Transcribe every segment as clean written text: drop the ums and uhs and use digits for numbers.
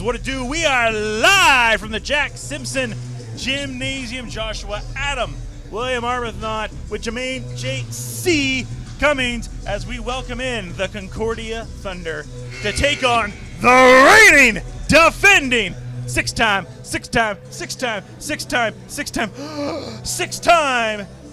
what it do? We are live from the Jack Simpson Gymnasium. Joshua Adam, William Arbuthnot with Jermaine J.C. Cummings as we welcome in the Concordia Thunder to take on the reigning, defending, six-time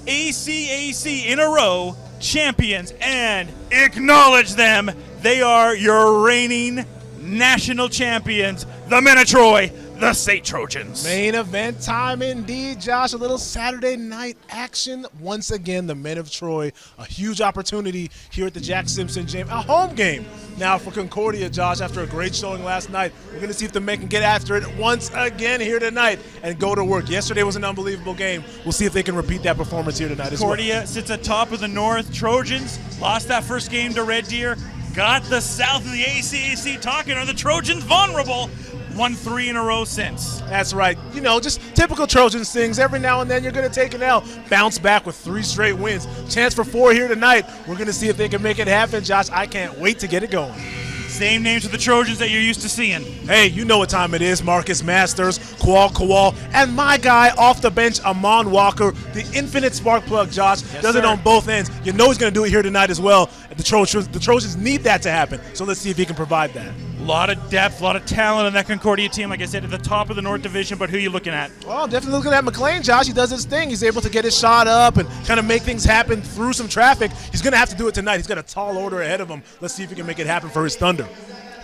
ACAC in a row champions, and acknowledge them. They are your reigning national champions, the men of Troy, the SAIT Trojans. Main event time indeed, Josh. A little Saturday night action. Once again, the men of Troy, a huge opportunity here at the Jack Simpson Gym, a home game now for Concordia, Josh. After a great showing last night, we're going to see if the men can get after it once again here tonight and go to work. Yesterday was an unbelievable game. We'll see if they can repeat that performance here tonight as well. Concordia sits atop of the North. Trojans lost that first game to Red Deer, got the South of the ACAC talking. Are the Trojans vulnerable? Won 3 in a row since. That's right. You know, just typical Trojans things. Every now and then you're going to take an L. Bounce back with 3 straight wins. Chance for 4 here tonight. We're going to see if they can make it happen, Josh. I can't wait to get it going. Same names for the Trojans that you're used to seeing. Hey, you know what time it is. Marcus Masters, Kowal, and my guy off the bench, Amon Walker, the infinite spark plug, Josh. Yes, does sir. it on both ends. You know he's going to do it here tonight as well. The Trojans need that to happen. So let's see if he can provide that. A lot of depth, a lot of talent on that Concordia team. Like I said, at the top of the North Division, but who are you looking at? Well, I'm definitely looking at McLean, Josh. He does his thing. He's able to get his shot up and kind of make things happen through some traffic. He's going to have to do it tonight. He's got a tall order ahead of him. Let's see if he can make it happen for his Thunder.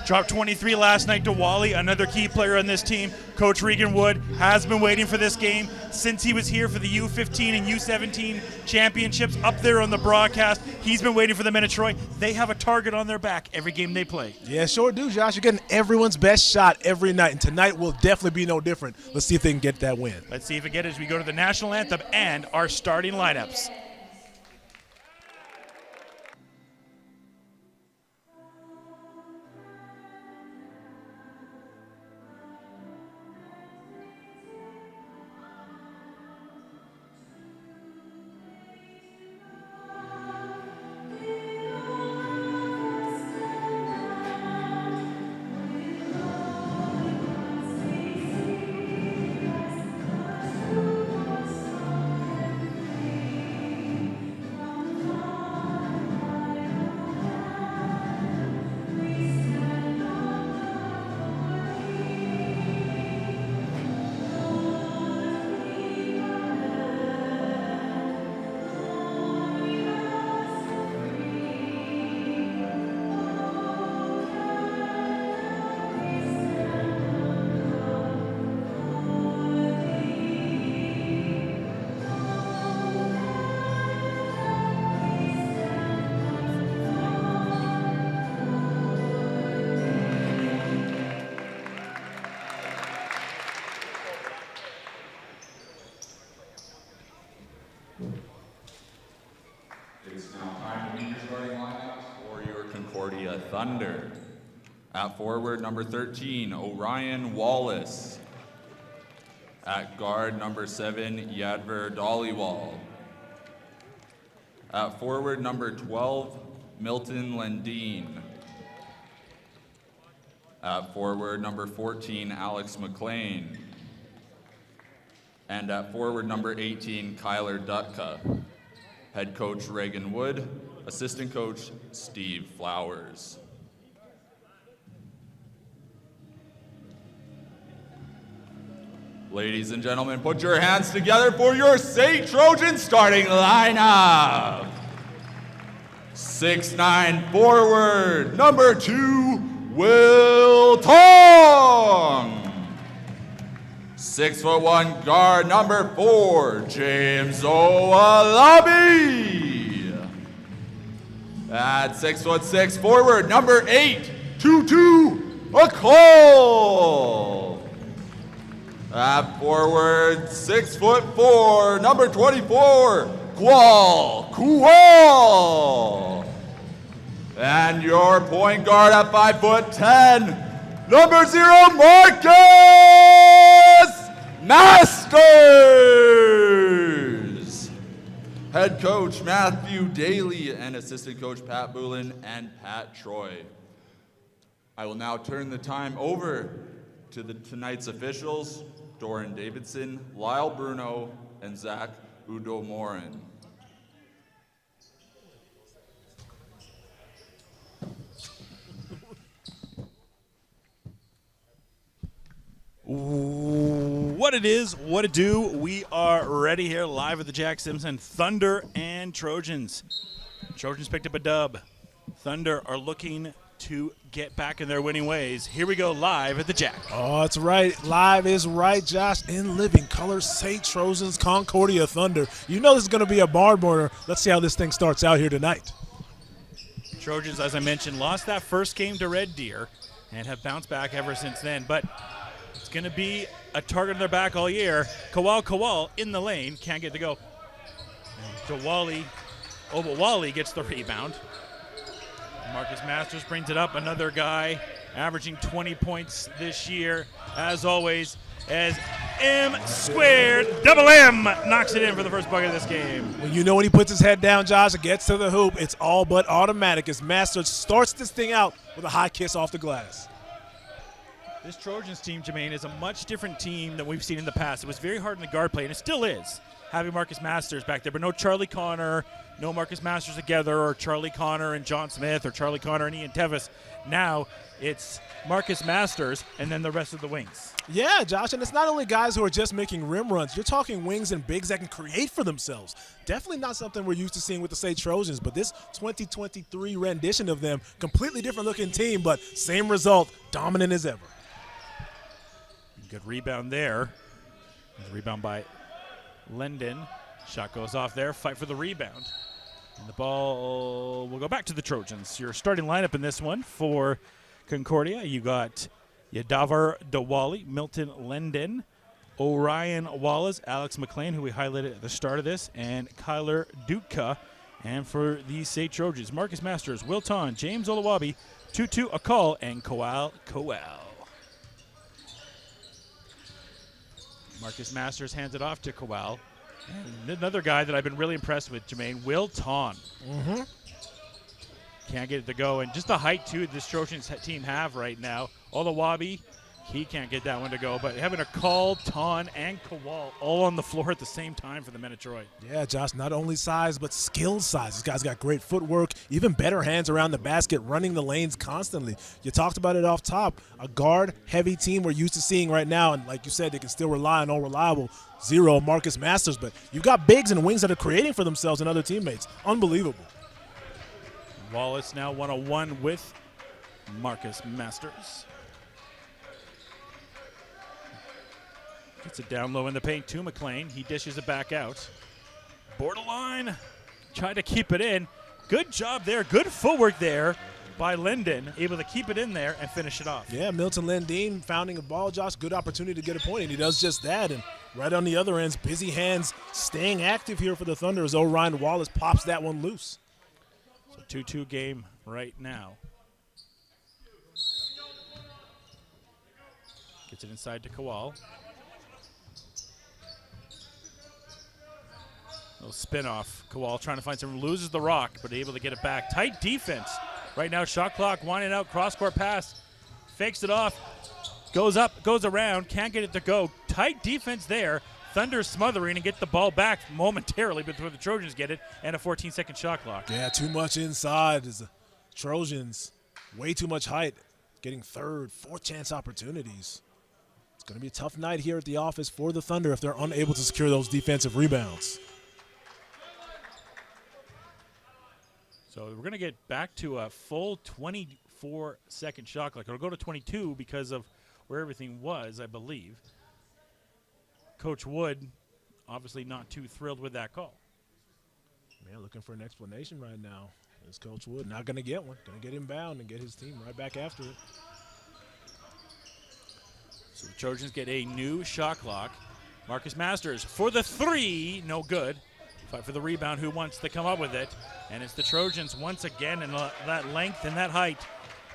Dropped 23 last night to Wally, another key player on this team. Coach Regan Wood has been waiting for this game since he was here for the U15 and U17 championships up there on the broadcast. He's been waiting for the men of Troy. They have a target on their back every game they play. Yeah, sure do, Josh. You're getting everyone's best shot every night, and tonight will definitely be no different. Let's see if they can get that win. Let's see if it gets as we go to the national anthem and our starting lineups. It is now time to meet your starting lineups for your Concordia Thunder. At forward, number 13, Orion Wallace. At guard, number 7, Yadver Dollywall. At forward, number 12, Milton Lendine. At forward, number 14, Alex McLean. And at forward, number 18, Kyler Dutka. Head coach Reagan Wood, assistant coach Steve Flowers. Ladies and gentlemen, put your hands together for your SAIT Trojan starting lineup. 6'9" forward, number 2, Will Tong. 6'1" guard, number 4, James Oalabi. At 6'6" forward, number 8, Tutu McCall. At forward, 6'4", number 24, Kual. And your point guard at 5'10", number 0, Marcus Masters. Head coach Matthew Daly and assistant coach Pat Boulin and Pat Troy. I will now turn the time over To tonight's officials, Doran Davidson, Lyle Bruno, and Zach Udo-Morin. What it is, what it do. We are ready here live at the Jack Simpson. Thunder and Trojans. Trojans picked up a dub. Thunder are looking to get back in their winning ways. Here we go live at the Jack. Oh, that's right. Live is right, Josh. In living color, SAIT Trojans, Concordia Thunder. You know this is going to be a barn burner. Let's see how this thing starts out here tonight. Trojans, as I mentioned, lost that first game to Red Deer and have bounced back ever since then. But it's going to be a target on their back all year. Kowal in the lane. Can't get to go. And Wally gets the rebound. Marcus Masters brings it up. Another guy averaging 20 points this year, as always, as M squared, double M, knocks it in for the first bucket of this game. Well, you know when he puts his head down, Josh, and gets to the hoop, it's all but automatic as Masters starts this thing out with a high kiss off the glass. This Trojans team, Jermaine, is a much different team than we've seen in the past. It was very hard in the guard play, and it still is, having Marcus Masters back there, but no Charlie Connor, no Marcus Masters together, or Charlie Connor and John Smith, or Charlie Connor and Ian Tevis. Now it's Marcus Masters and then the rest of the wings. Yeah, Josh, and it's not only guys who are just making rim runs. You're talking wings and bigs that can create for themselves. Definitely not something we're used to seeing with the SAIT Trojans, but this 2023 rendition of them, completely different looking team, but same result, dominant as ever. Good rebound there. Rebound by Lendon. Shot goes off there. Fight for the rebound. And the ball will go back to the Trojans. Your starting lineup in this one for Concordia. You got Yadavar Dawali, Milton Lendon, Orion Wallace, Alex McLean, who we highlighted at the start of this, and Kyler Dutka. And for the SAIT Trojans, Marcus Masters, Will Ton, James Olawabi, Tutu Akal, and Kowal. Marcus Masters hands it off to Kowal. And another guy that I've been really impressed with, Jermaine, Will Ton. Can't get it to go. And just the height, too, this Trojans team have right now. Olawabi, he can't get that one to go. But having a Call, Ton, and Kowal all on the floor at the same time for the men of Troy. Yeah, Josh, not only size, but skill size. This guy's got great footwork, even better hands around the basket, running the lanes constantly. You talked about it off top. A guard-heavy team we're used to seeing right now, and like you said, they can still rely on all reliable zero Marcus Masters, but you've got bigs and wings that are creating for themselves and other teammates. Unbelievable. Wallace now 1-on-1 with Marcus Masters. Gets it down low in the paint to McLean. He dishes it back out. Borderline. Tried to keep it in. Good job there. Good footwork there by Linden. Able to keep it in there and finish it off. Yeah, Milton Lendine founding a ball, Josh. Good opportunity to get a point, and he does just that. And right on the other ends, busy hands staying active here for the Thunder as Orion Wallace pops that one loose. So 2-2 game right now. Gets it inside to Kowal. Little spin off. Kowal trying to find some, loses the rock, but able to get it back. Tight defense. Right now, shot clock winding out, cross-court pass. Fakes it off. Goes up, goes around, can't get it to go. Tight defense there. Thunder smothering and get the ball back momentarily before the Trojans get it, and a 14-second shot clock. Yeah, too much inside as the Trojans. Way too much height. Getting third, fourth chance opportunities. It's going to be a tough night here at the office for the Thunder if they're unable to secure those defensive rebounds. So we're going to get back to a full 24-second shot clock. It'll go to 22 because of where everything was, I believe. Coach Wood obviously not too thrilled with that call. Man, looking for an explanation right now. Is Coach Wood not going to get one? Going to get him bound and get his team right back after it. So the Trojans get a new shot clock. Marcus Masters for the three, no good. Fight for the rebound, who wants to come up with it. And it's the Trojans once again in that length and that height.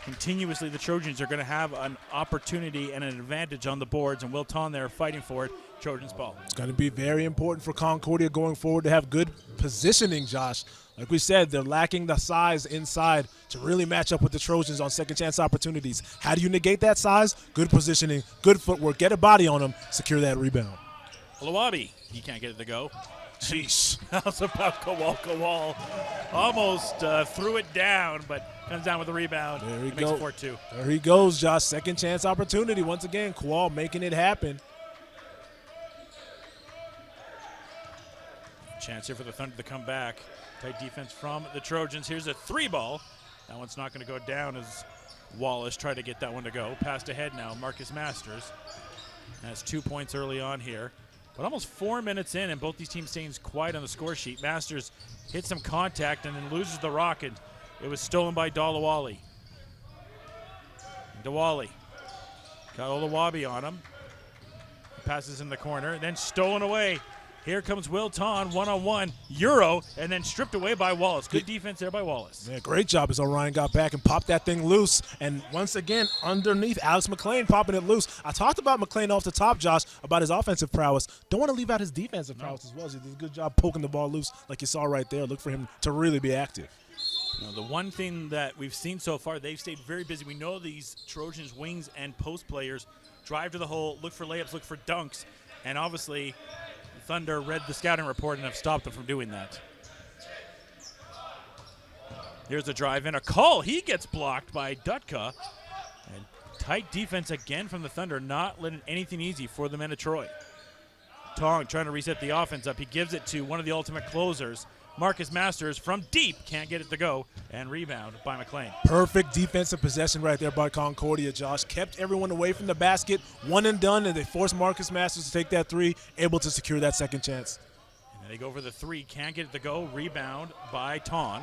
Continuously, the Trojans are going to have an opportunity and an advantage on the boards, and Will Ton there fighting for it. Trojans ball. It's going to be very important for Concordia going forward to have good positioning, Josh. Like we said, they're lacking the size inside to really match up with the Trojans on second chance opportunities. How do you negate that size? Good positioning, good footwork, get a body on them, secure that rebound. Olawabi, he can't get it to go. Jeez. How's about Kowal? Kowal almost threw it down, but comes down with the rebound. There he goes. goes. Makes it 4-2. There he goes, Josh. Second chance opportunity. Once again, Kowal making it happen. Chance here for the Thunder to come back. Tight defense from the Trojans. Here's a 3-ball. That one's not going to go down as Wallace tried to get that one to go. Passed ahead now, Marcus Masters. Has 2 points early on here. But almost 4 minutes in, and both these teams staying quiet on the score sheet. Masters hits some contact and then loses the rock, and it was stolen by Dalawali. Dawali got Olawabi on him. Passes in the corner, then stolen away. Here comes Will Ton, one-on-one, Euro, and then stripped away by Wallace. Good defense there by Wallace. Yeah, great job as Orion got back and popped that thing loose. And once again, underneath, Alex McClain popping it loose. I talked about McClain off the top, Josh, about his offensive prowess. Don't want to leave out his defensive prowess as well. He did a good job poking the ball loose like you saw right there. Look for him to really be active. Now, the one thing that we've seen so far, they've stayed very busy. We know these Trojans wings and post players drive to the hole, look for layups, look for dunks, and obviously Thunder read the scouting report and have stopped them from doing that. Here's a drive in, a call. He gets blocked by Dutka. And tight defense again from the Thunder, not letting anything easy for the men of Troy. Tong trying to reset the offense up. He gives it to one of the ultimate closers. Marcus Masters from deep, can't get it to go, and rebound by McClain. Perfect defensive possession right there by Concordia, Josh. Kept everyone away from the basket, one and done, and they forced Marcus Masters to take that three, able to secure that second chance. And they go for the three, can't get it to go, rebound by Ton.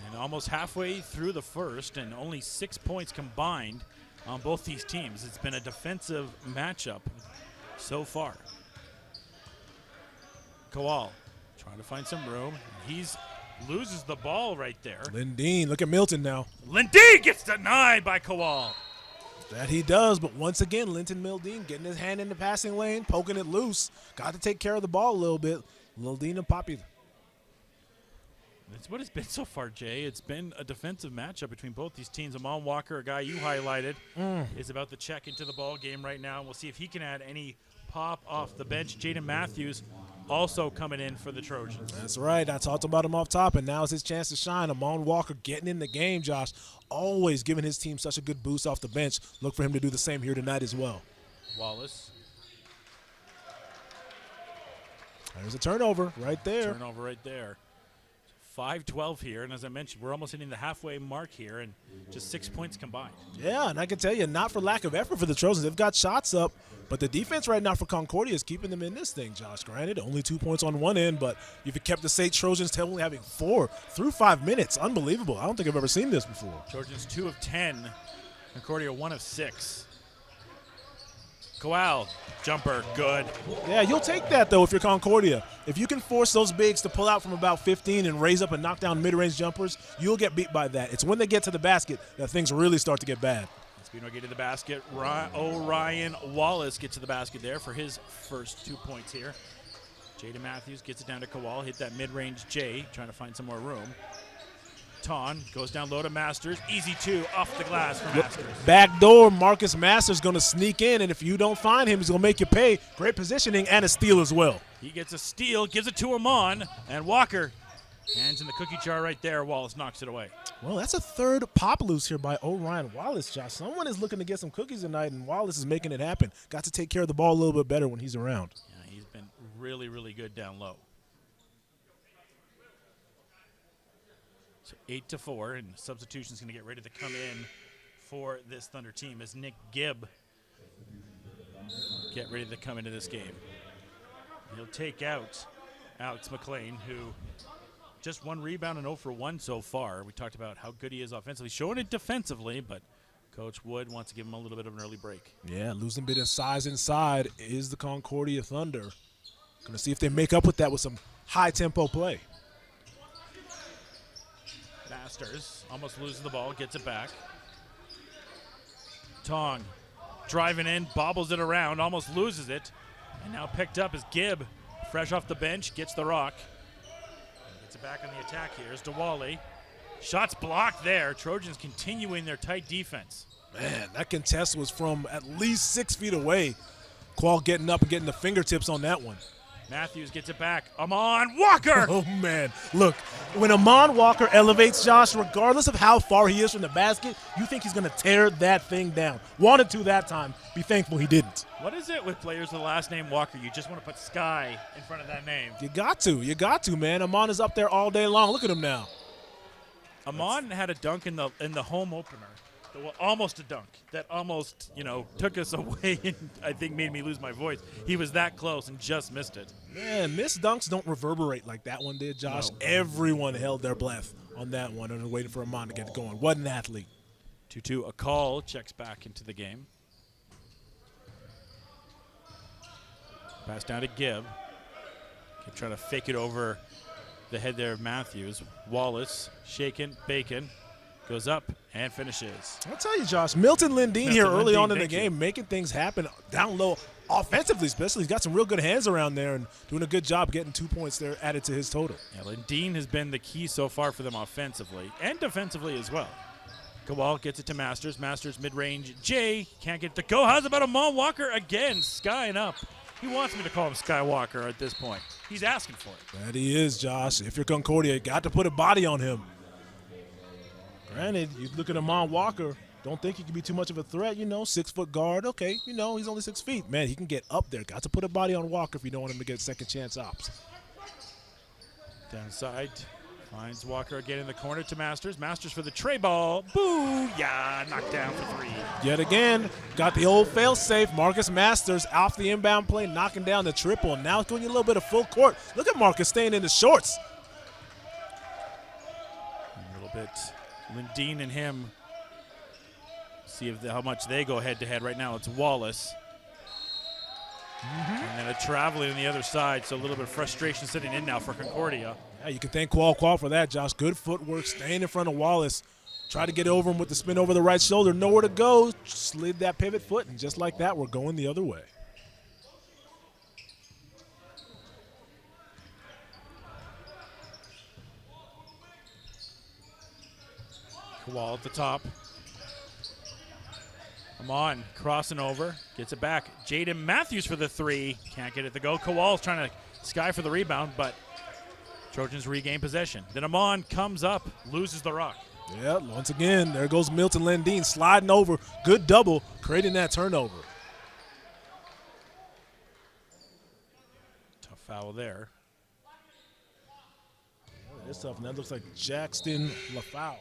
And almost halfway through the first, and only 6 points combined on both these teams. It's been a defensive matchup so far. Kowal trying to find some room. He's loses the ball right there. Lindeen, look at Milton now. Lindeen gets denied by Kowal. That he does, but once again, Linton Mildeen getting his hand in the passing lane, poking it loose. Got to take care of the ball a little bit. Lildeen and Poppy. That's what it's been so far, Jay. It's been a defensive matchup between both these teams. Amon Walker, a guy you highlighted, is about to check into the ball game right now. We'll see if he can add any pop off the bench. Jaden Matthews also coming in for the Trojans. That's right. I talked about him off top, and now is his chance to shine. Amon Walker getting in the game, Josh. Always giving his team such a good boost off the bench. Look for him to do the same here tonight as well. Wallace. There's a turnover right there. Turnover right there. 5-12 here, and as I mentioned, we're almost hitting the halfway mark here, and just 6 points combined. Yeah, and I can tell you, not for lack of effort for the Trojans. They've got shots up, but the defense right now for Concordia is keeping them in this thing, Josh. Granted, only 2 points on one end, but you've kept the SAIT Trojans only having 4 through 5 minutes. Unbelievable. I don't think I've ever seen this before. Trojans 2 of 10. Concordia 1 of 6. Kowal, jumper, good. Yeah, you'll take that, though, if you're Concordia. If you can force those bigs to pull out from about 15 and raise up and knock down mid-range jumpers, you'll get beat by that. It's when they get to the basket that things really start to get bad. Speedway get to the basket. Orion Wallace gets to the basket there for his first 2 points here. Jaden Matthews gets it down to Kowal, hit that mid-range J, trying to find some more room. Ton goes down low to Masters. Easy two off the glass for Masters. Back door, Marcus Masters going to sneak in, and if you don't find him, he's going to make you pay. Great positioning and a steal as well. He gets a steal, gives it to Amon, and Walker hands in the cookie jar right there. Wallace knocks it away. Well, that's a third pop loose here by Orion Wallace, Josh. Someone is looking to get some cookies tonight, and Wallace is making it happen. Got to take care of the ball a little bit better when he's around. Yeah, he's been really, really good down low. So 8-4, and substitution's going to get ready to come in for this Thunder team as Nick Gibb get ready to come into this game. He'll take out Alex McClain, who just 1 rebound and 0 for 1 so far. We talked about how good he is offensively, showing it defensively, but Coach Wood wants to give him a little bit of an early break. Yeah, losing a bit of size inside is the Concordia Thunder. Going to see if they make up with that with some high-tempo play. Masters almost loses the ball, gets it back. Tong driving in, bobbles it around, almost loses it. And now picked up is Gibb, fresh off the bench, gets the rock. Gets it back on the attack here is Diwali. Shots blocked there. Trojans continuing their tight defense. Man, that contest was from at least 6 feet away. Qual getting up and getting the fingertips on that one. Matthews gets it back. Amon Walker! Oh, man. Look, when Amon Walker elevates, Josh, regardless of how far he is from the basket, you think he's going to tear that thing down. Wanted to that time. Be thankful he didn't. What is it with players with the last name Walker? You just want to put Sky in front of that name. You got to. You got to, man. Amon is up there all day long. Look at him now. Amon had a dunk in the home opener. Well, almost a dunk that almost, took us away and I think made me lose my voice. He was that close and just missed it. Man, missed dunks don't reverberate like that one did, Josh. No. Everyone held their breath on that one and waiting for Amon to get going. What an athlete. 2-2, a call, checks back into the game. Pass down to Gibb. Gibb trying to fake it over the head there of Matthews. Wallace, shaking, bacon. Goes up and finishes. I'll tell you, Josh, Milton Lindeen here early on in the game, making things happen down low offensively especially. He's got some real good hands around there and doing a good job getting 2 points there added to his total. Yeah, Lindeen has been the key so far for them offensively and defensively as well. Kowal gets it to Masters. Masters mid-range. Jay can't get it to go. How's about Amon Walker again? Skying up. He wants me to call him Skywalker at this point. He's asking for it. That he is, Josh. If you're Concordia, you got to put a body on him. Granted, you look at Amon Walker, don't think he can be too much of a threat, 6-foot guard. Okay, he's only 6 feet. Man, he can get up there. Got to put a body on Walker if you don't want him to get second chance ops. Downside, finds Walker again in the corner to Masters. Masters for the tray ball. Boo! Yeah, knocked down for 3. Yet again, got the old fail-safe. Marcus Masters off the inbound play, knocking down the triple. And now it's going a little bit of full court. Look at Marcus staying in the shorts. A little bit. Lindeen and him see how much they go head-to-head right now. It's Wallace. And then a traveling on the other side, so a little bit of frustration sitting in now for Concordia. Yeah, you can thank Qual for that, Josh. Good footwork, staying in front of Wallace. Try to get over him with the spin over the right shoulder. Nowhere to go. Slid that pivot foot, and just like that, we're going the other way. Kowal at the top. Amon crossing over, gets it back. Jaden Matthews for the 3. Can't get it to go. Kowal's trying to sky for the rebound, but Trojans regain possession. Then Amon comes up, loses the rock. Yeah, once again, there goes Milton Lindeen sliding over. Good double, creating that turnover. Tough foul there. This tough, and that looks like Jackson LaFoul.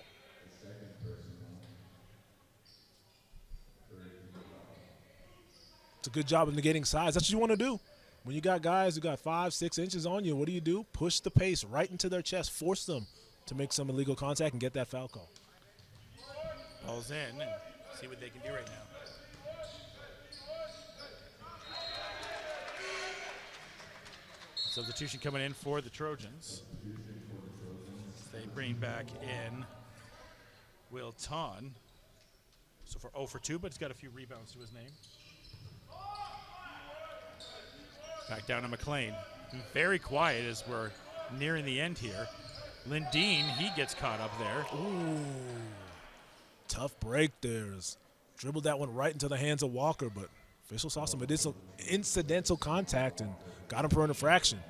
It's a good job of negating size. That's what you want to do. When you got guys who got 5-6 inches on you, what do? Push the pace right into their chest. Force them to make some illegal contact and get that foul call. Ball's in and see what they can do right now. Substitution coming in for the Trojans. They bring back in Will Ton. So for 0 for 2, but he's got a few rebounds to his name. Back down to McLean. Very quiet as we're nearing the end here. Lindeen, he gets caught up there. Ooh, tough break there. Dribbled that one right into the hands of Walker, but official saw some incidental contact and got him for an infraction.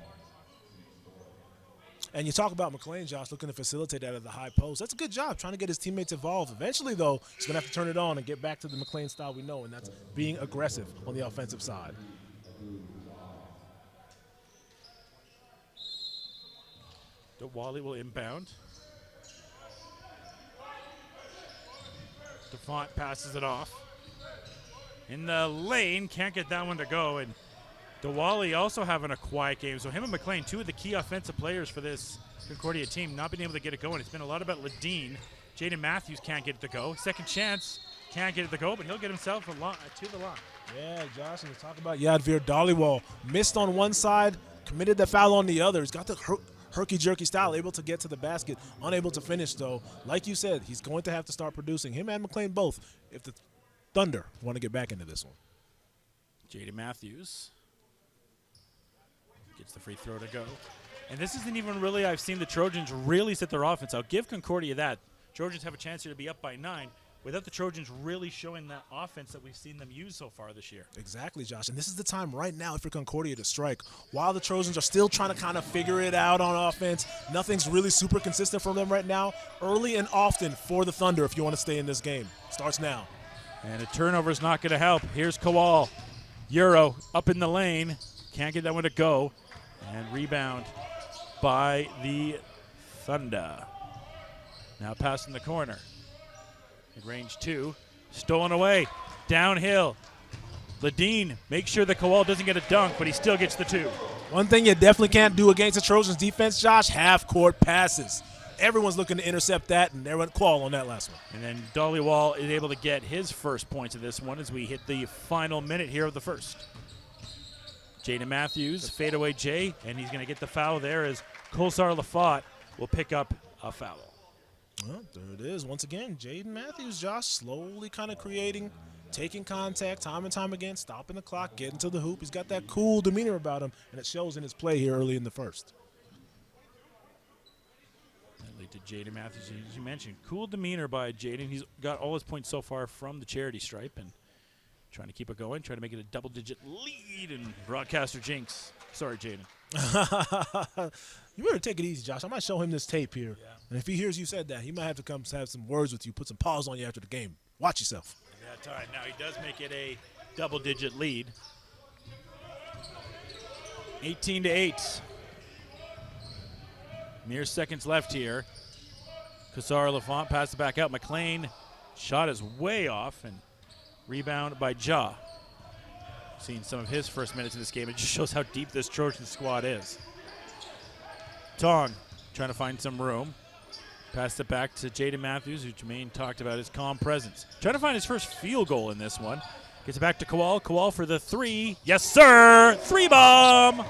And you talk about McLean, Josh, looking to facilitate out of the high post. That's a good job, trying to get his teammates involved. Eventually, though, he's going to have to turn it on and get back to the McLean style we know, and that's being aggressive on the offensive side. Wally will inbound. DeFont passes it off. In the lane, can't get that one to go. And DeWally also having a quiet game. So him and McLean, 2 of the key offensive players for this Concordia team, not being able to get it going. It's been a lot about Ladine. Jaden Matthews can't get it to go. Second chance, can't get it to go, but he'll get himself to the line. Yeah, Josh, and you talk about Yadvir Dhaliwal. Missed on one side, committed the foul on the other. He's got the herky-jerky style, able to get to the basket, unable to finish, though. Like you said, he's going to have to start producing. Him and McLean both, if the Thunder want to get back into this one. Jaden Matthews gets the free throw to go. And this isn't even really, I've seen the Trojans really set their offense. I'll give Concordia that. Trojans have a chance here to be up by 9 without the Trojans really showing that offense that we've seen them use so far this year. Exactly, Josh. And this is the time right now for Concordia to strike. While the Trojans are still trying to kind of figure it out on offense, nothing's really super consistent from them right now. Early and often for the Thunder if you want to stay in this game. Starts now. And a turnover is not going to help. Here's Kowal. Euro up in the lane. Can't get that one to go. And rebound by the Thunder. Now passing the corner. Mid-range 2. Stolen away. Downhill. Ladine makes sure that Kowal doesn't get a dunk, but he still gets the 2. One thing you definitely can't do against the Trojans defense, Josh, half-court passes. Everyone's looking to intercept that, and there went Qual on that last one. And then Dollywall is able to get his first points of this one as we hit the final minute here of the first. Jaden Matthews, fadeaway J, and he's going to get the foul there as Kolsar Lafont will pick up a foul. Well, there it is. Once again, Jaden Matthews, Josh, slowly kind of creating, taking contact time and time again, stopping the clock, getting to the hoop. He's got that cool demeanor about him, and it shows in his play here early in the first. That lead to Jaden Matthews. As you mentioned, cool demeanor by Jaden. He's got all his points so far from the charity stripe, and trying to keep it going, trying to make it a double-digit lead, and broadcaster jinx. Sorry, Jaden. You better take it easy, Josh. I might show him this tape here. Yeah. And if he hears you said that, he might have to come have some words with you, put some pause on you after the game. Watch yourself. Yeah, time. Now he does make it a double-digit lead. 18-8. Mere seconds left here. Kolsar Lafont passes it back out. McLean shot is way off, and rebound by Ja. Seeing some of his first minutes in this game, it just shows how deep this Trojan squad is. Tong trying to find some room. Pass it back to Jaden Matthews, who Jermaine talked about his calm presence. Trying to find his first field goal in this one. Gets it back to Kowal. Kowal for the 3. Yes, sir! 3-bomb!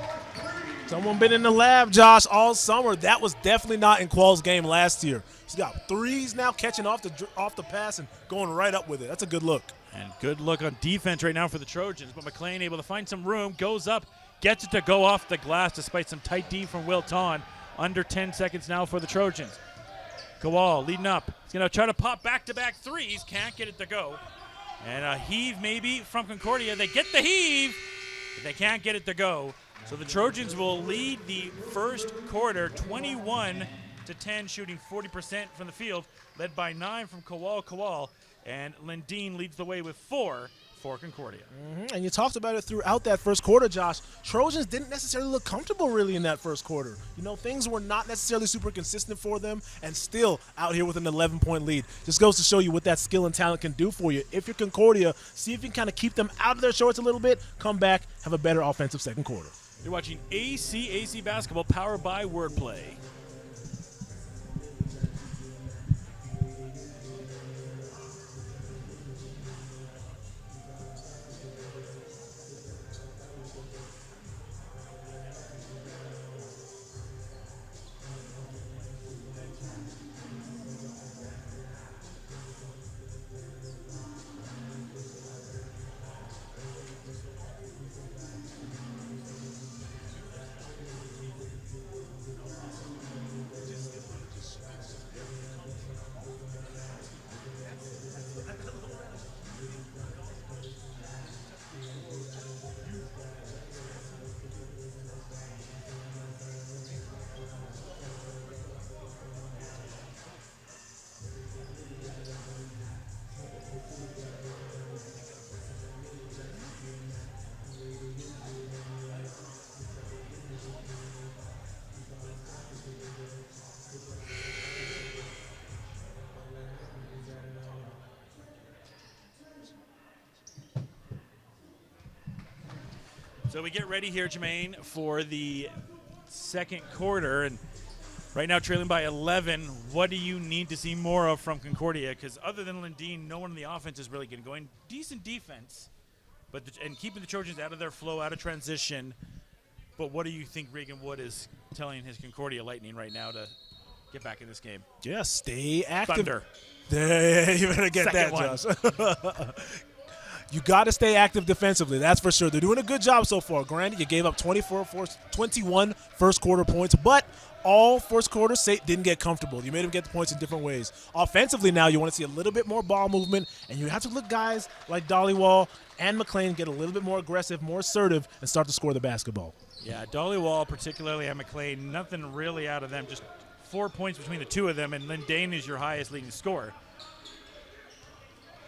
Someone been in the lab, Josh, all summer. That was definitely not in Qual's game last year. He's got 3s now, catching off the pass and going right up with it. That's a good look. And good look on defense right now for the Trojans. But McLean able to find some room, goes up, gets it to go off the glass despite some tight D from Will Ton. Under 10 seconds now for the Trojans. Kowal leading up. He's going to try to pop back-to-back 3s. Can't get it to go. And a heave maybe from Concordia. They get the heave, but they can't get it to go. So the Trojans will lead the first quarter 21-10, shooting 40% from the field, led by 9 from Kowal. And Lindeen leads the way with 4 for Concordia. And you talked about it throughout that first quarter, Josh. Trojans didn't necessarily look comfortable really in that first quarter. You know, things were not necessarily super consistent for them, and still out here with an 11-point lead. Just goes to show you what that skill and talent can do for you. If you're Concordia, see if you can kind of keep them out of their shorts a little bit, come back, have a better offensive second quarter. You're watching AC Basketball, powered by Wordplay. So we get ready here, Jermaine, for the second quarter. And right now trailing by 11, what do you need to see more of from Concordia? Because other than Lindeen, no one in the offense is really getting going. Decent defense, but and keeping the Trojans out of their flow, out of transition. But what do you think Regan Wood is telling his Concordia Lightning right now to get back in this game? Yeah, stay active. Thunder. Yeah, you better get Second that, one. Josh. You got to stay active defensively, that's for sure. They're doing a good job so far. Granted, you gave up 21 first quarter points, but all first quarter, SAIT didn't get comfortable. You made them get the points in different ways. Offensively now, you want to see a little bit more ball movement, and you have to look guys like Dollywall and McLean get a little bit more aggressive, more assertive, and start to score the basketball. Yeah, Dollywall particularly and McLean, nothing really out of them, just 4 points between the two of them, and Lindane is your highest leading scorer.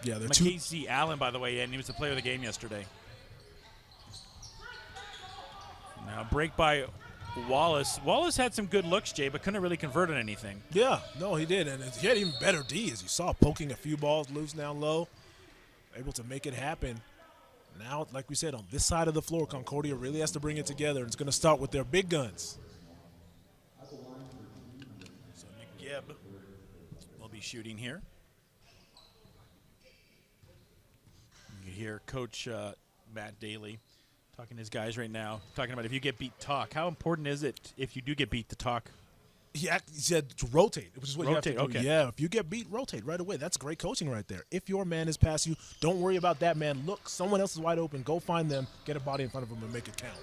Yeah, they're Mackenzie Allen, by the way, and he was the player of the game yesterday. Now, break by Wallace. Wallace had some good looks, Jay, but couldn't really convert on anything. Yeah, no, he did, and he had even better D, as you saw, poking a few balls loose down low, able to make it happen. Now, like we said, on this side of the floor, Concordia really has to bring it together, and it's going to start with their big guns. So McGibb will be shooting here. You hear Coach Matt Daly talking to his guys right now, talking about if you get beat, talk. How important is it if you do get beat to talk? He said to rotate, which is what rotate, you have to do. okay. Yeah, if you get beat, rotate right away. That's great coaching right there. If your man is past you, don't worry about that man. Look, someone else is wide open. Go find them, get a body in front of them, and make it count.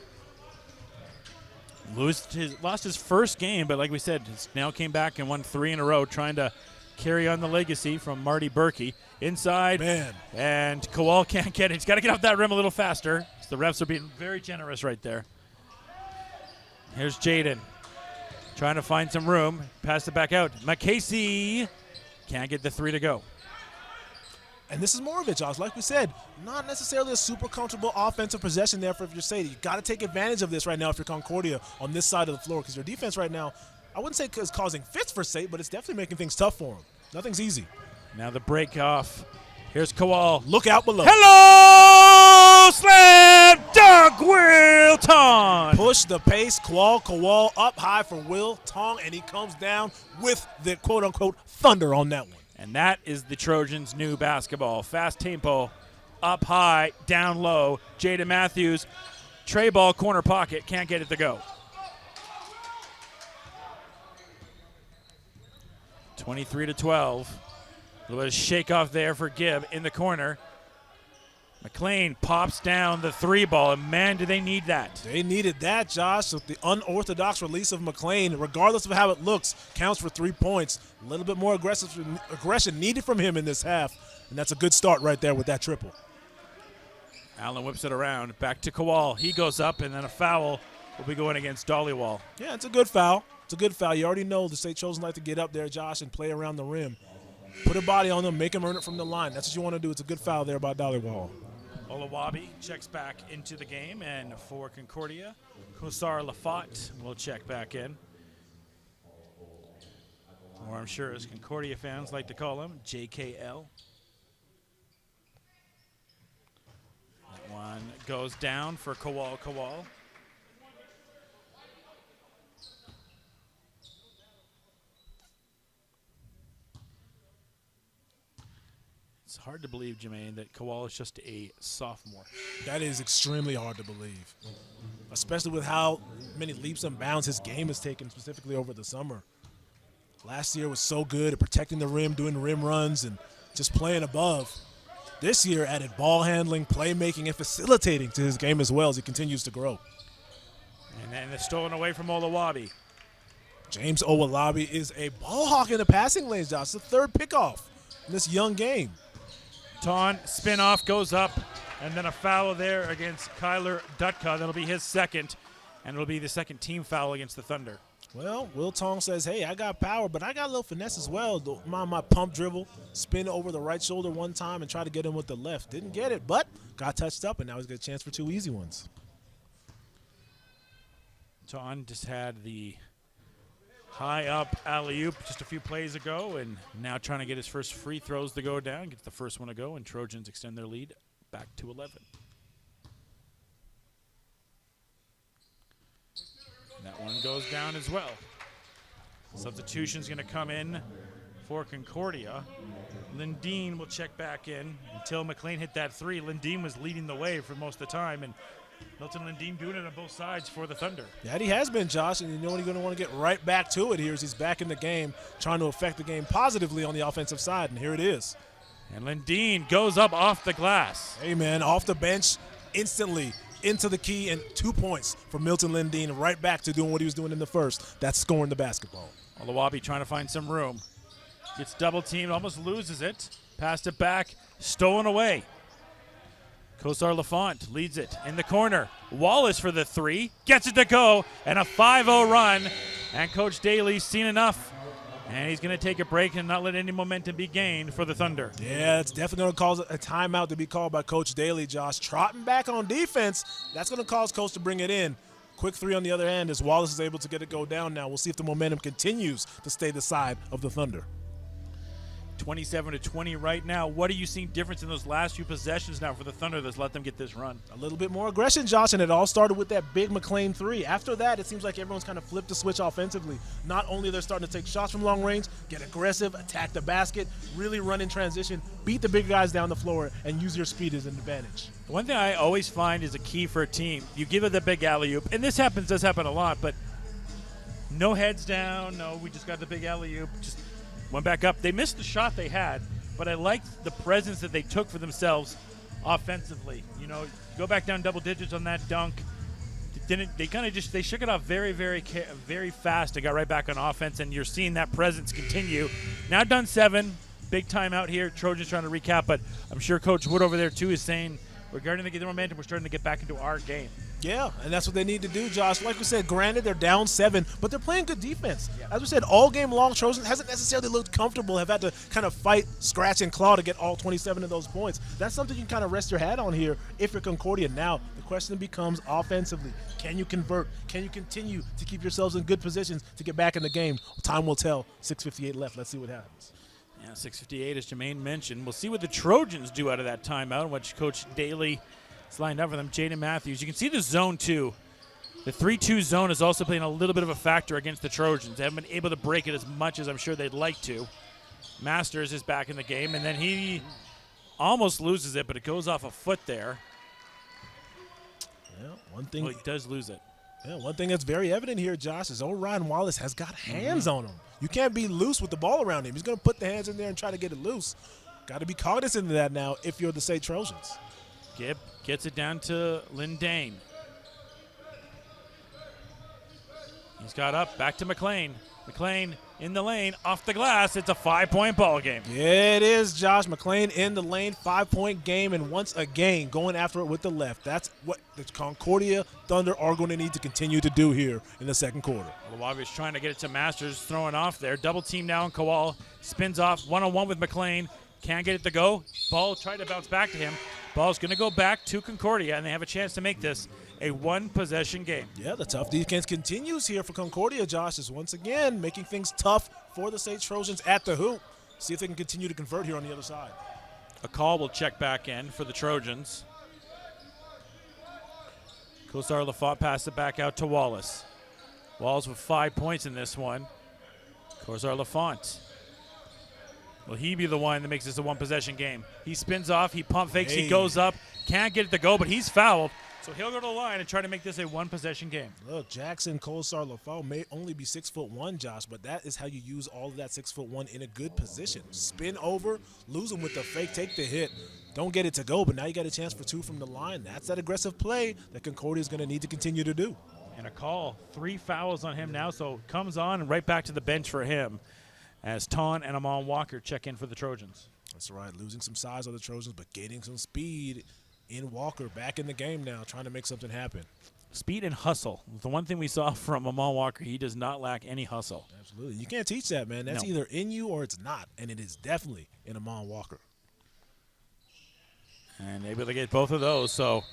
Lost his first game, but like we said, now came back and won 3 in a row, trying to carry on the legacy from Marty Berkey. Inside, Man. And Kowal can't get it. He's got to get off that rim a little faster. The refs are being very generous right there. Here's Jaden trying to find some room. Pass it back out. McCasey can't get the 3 to go. And this is more of it, Josh. Like we said, not necessarily a super comfortable offensive possession there for your SAIT. You got to take advantage of this right now if you're Concordia on this side of the floor, because your defense right now, I wouldn't say is causing fits for SAIT, but it's definitely making things tough for them. Nothing's easy. Now the break off. Here's Kowal. Look out below. Hello! Slam dunk, Will Tong. Push the pace. Kowal up high for Will Tong, and he comes down with the quote-unquote thunder on that one. And that is the Trojans' new basketball. Fast tempo, up high, down low. Jaden Matthews, tray ball, corner pocket, can't get it to go. 23-12. A little bit of shake off there for Gibb in the corner. McLean pops down the 3 ball, and man, do they need that. They needed that, Josh. With the unorthodox release of McLean, regardless of how it looks, counts for 3 points. A little bit more aggression needed from him in this half, and that's a good start right there with that triple. Allen whips it around. Back to Kowal. He goes up, and then a foul will be going against Dollywall. Yeah, it's a good foul. It's a good foul. You already know the SAIT Chosen like to get up there, Josh, and play around the rim. Put a body on them, make them earn it from the line. That's what you want to do. It's a good foul there by Dollywall. Olawabi checks back into the game, and for Concordia, Hussar Lafont will check back in. Or I'm sure as Concordia fans like to call him, JKL. That one goes down for Kowal. It's hard to believe, Jermaine, that Kowal is just a sophomore. That is extremely hard to believe, especially with how many leaps and bounds his game has taken specifically over the summer. Last year was so good at protecting the rim, doing rim runs, and just playing above. This year added ball handling, playmaking, and facilitating to his game as well as he continues to grow. And then it's stolen away from Olawabi. James Owalabi is a ball hawk in the passing lanes, Josh. It's the 3rd pickoff in this young game. Ton spin off goes up, and then a foul there against Kyler Dutka. That'll be his 2nd, and it'll be the 2nd team foul against the Thunder. Well, Will Tong says, hey, I got power, but I got a little finesse as well. My pump dribble, spin over the right shoulder one time and try to get him with the left. Didn't get it, but got touched up, and now he's got a chance for 2 easy ones. Ton just had the high up alley-oop just a few plays ago, and now trying to get his first free throws to go down, gets the first one to go, and Trojans extend their lead back to 11. That one goes down as well. Substitution's going to come in for Concordia. Lindeen will check back in until McLean hit that 3. Lindeen was leading the way for most of the time, and Milton Lindeen doing it on both sides for the Thunder. Yeah, he has been, Josh, and you know what he's going to want to get right back to it here as he's back in the game, trying to affect the game positively on the offensive side, and here it is. And Lindeen goes up off the glass. Hey, man, off the bench instantly into the key, and 2 points for Milton Lindeen, right back to doing what he was doing in the first. That's scoring the basketball. Olawabi trying to find some room. Gets double teamed, almost loses it. Passed it back, stolen away. Kosar Lafont leads it in the corner. Wallace for the three, gets it to go, and a 5-0 run. And Coach Daly's seen enough. And he's going to take a break and not let any momentum be gained for the Thunder. Yeah, it's definitely going to cause a timeout to be called by Coach Daly, Josh. Trotting back on defense, that's going to cause Coach to bring it in. Quick three on the other hand as Wallace is able to get it go down now. We'll see if the momentum continues to stay the side of the Thunder. 27-20 right now. What are you seeing difference in those last few possessions now for the Thunder that's let them get this run? A little bit more aggression, Josh, and it all started with that big McLean three. After that, it seems like everyone's kind of flipped the switch offensively. Not only they're starting to take shots from long range, get aggressive, attack the basket, really run in transition, beat the big guys down the floor, and use your speed as an advantage. One thing I always find is a key for a team. You give it the big alley-oop, and this does happen a lot, but no heads down, no, we just got the big alley-oop, just went back up. They missed the shot they had, but I liked the presence that they took for themselves offensively. You know, go back down double digits on that dunk. They shook it off very, very, very fast and got right back on offense, and you're seeing that presence continue. Now done 7, big timeout here. Trojans trying to recap, but I'm sure Coach Wood over there too is saying, regarding the momentum, we're starting to get back into our game. Yeah, and that's what they need to do, Josh. Like we said, granted, they're down 7, but they're playing good defense. Yeah. As we said, all game long, Trojans hasn't necessarily looked comfortable, have had to kind of fight, scratch, and claw to get all 27 of those points. That's something you can kind of rest your hat on here if you're Concordia. Now, the question becomes offensively. Can you convert? Can you continue to keep yourselves in good positions to get back in the game? Time will tell. 6:58 left. Let's see what happens. Yeah, 6:58, as Jermaine mentioned. We'll see what the Trojans do out of that timeout, which Coach Daly is lined up for them. Jaden Matthews. You can see the zone, too. The 3-2 zone is also playing a little bit of a factor against the Trojans. They haven't been able to break it as much as I'm sure they'd like to. Masters is back in the game, and then he almost loses it, but it goes off a foot there. Yeah, one thing. Well, he does lose it. Yeah, one thing that's very evident here, Josh, is Orion Wallace has got hands on him. You can't be loose with the ball around him. He's going to put the hands in there and try to get it loose. Got to be cognizant of that now if you're the SAIT Trojans. Gibb gets it down to Lindane. He's got up, back to McLean. McLean in the lane, off the glass. It's a 5-point ball game. Yeah, it is, Josh. McLean in the lane, 5-point game, and once again going after it with the left. That's what the Concordia Thunder are going to need to continue to do here in the second quarter. Olawabi is trying to get it to Masters, throwing off there. Double team now on Kowal. Spins off, one-on-one with McLean. Can't get it to go. Ball tried to bounce back to him. Ball's going to go back to Concordia, and they have a chance to make this a one-possession game. Yeah, the tough defense continues here for Concordia, Josh, is once again making things tough for the SAIT Trojans at the hoop. See if they can continue to convert here on the other side. A call will check back in for the Trojans. Kosar Lafont passed it back out to Wallace. Wallace with 5 points in this one. Kosar Lafont. Will he be the one that makes this a one-possession game? He spins off, he pump fakes, He goes up, can't get it to go, but he's fouled. So he'll go to the line and try to make this a one-possession game. Look, Jackson Kosar Lafont may only be 6'1", Josh, but that is how you use all of that 6'1" in a good position. Spin over, lose him with the fake, take the hit. Don't get it to go, but now you got a chance for 2 from the line. That's that aggressive play that Concordia is going to need to continue to do. And a call. 3 fouls on him now, so comes on and right back to the bench for him as Ton and Amon Walker check in for the Trojans. That's right, losing some size on the Trojans, but gaining some speed in Walker, back in the game now, trying to make something happen. Speed and hustle. The one thing we saw from Amon Walker, he does not lack any hustle. Absolutely. You can't teach that, man. That's either in you or it's not, and it is definitely in Amon Walker. And able to get both of those. So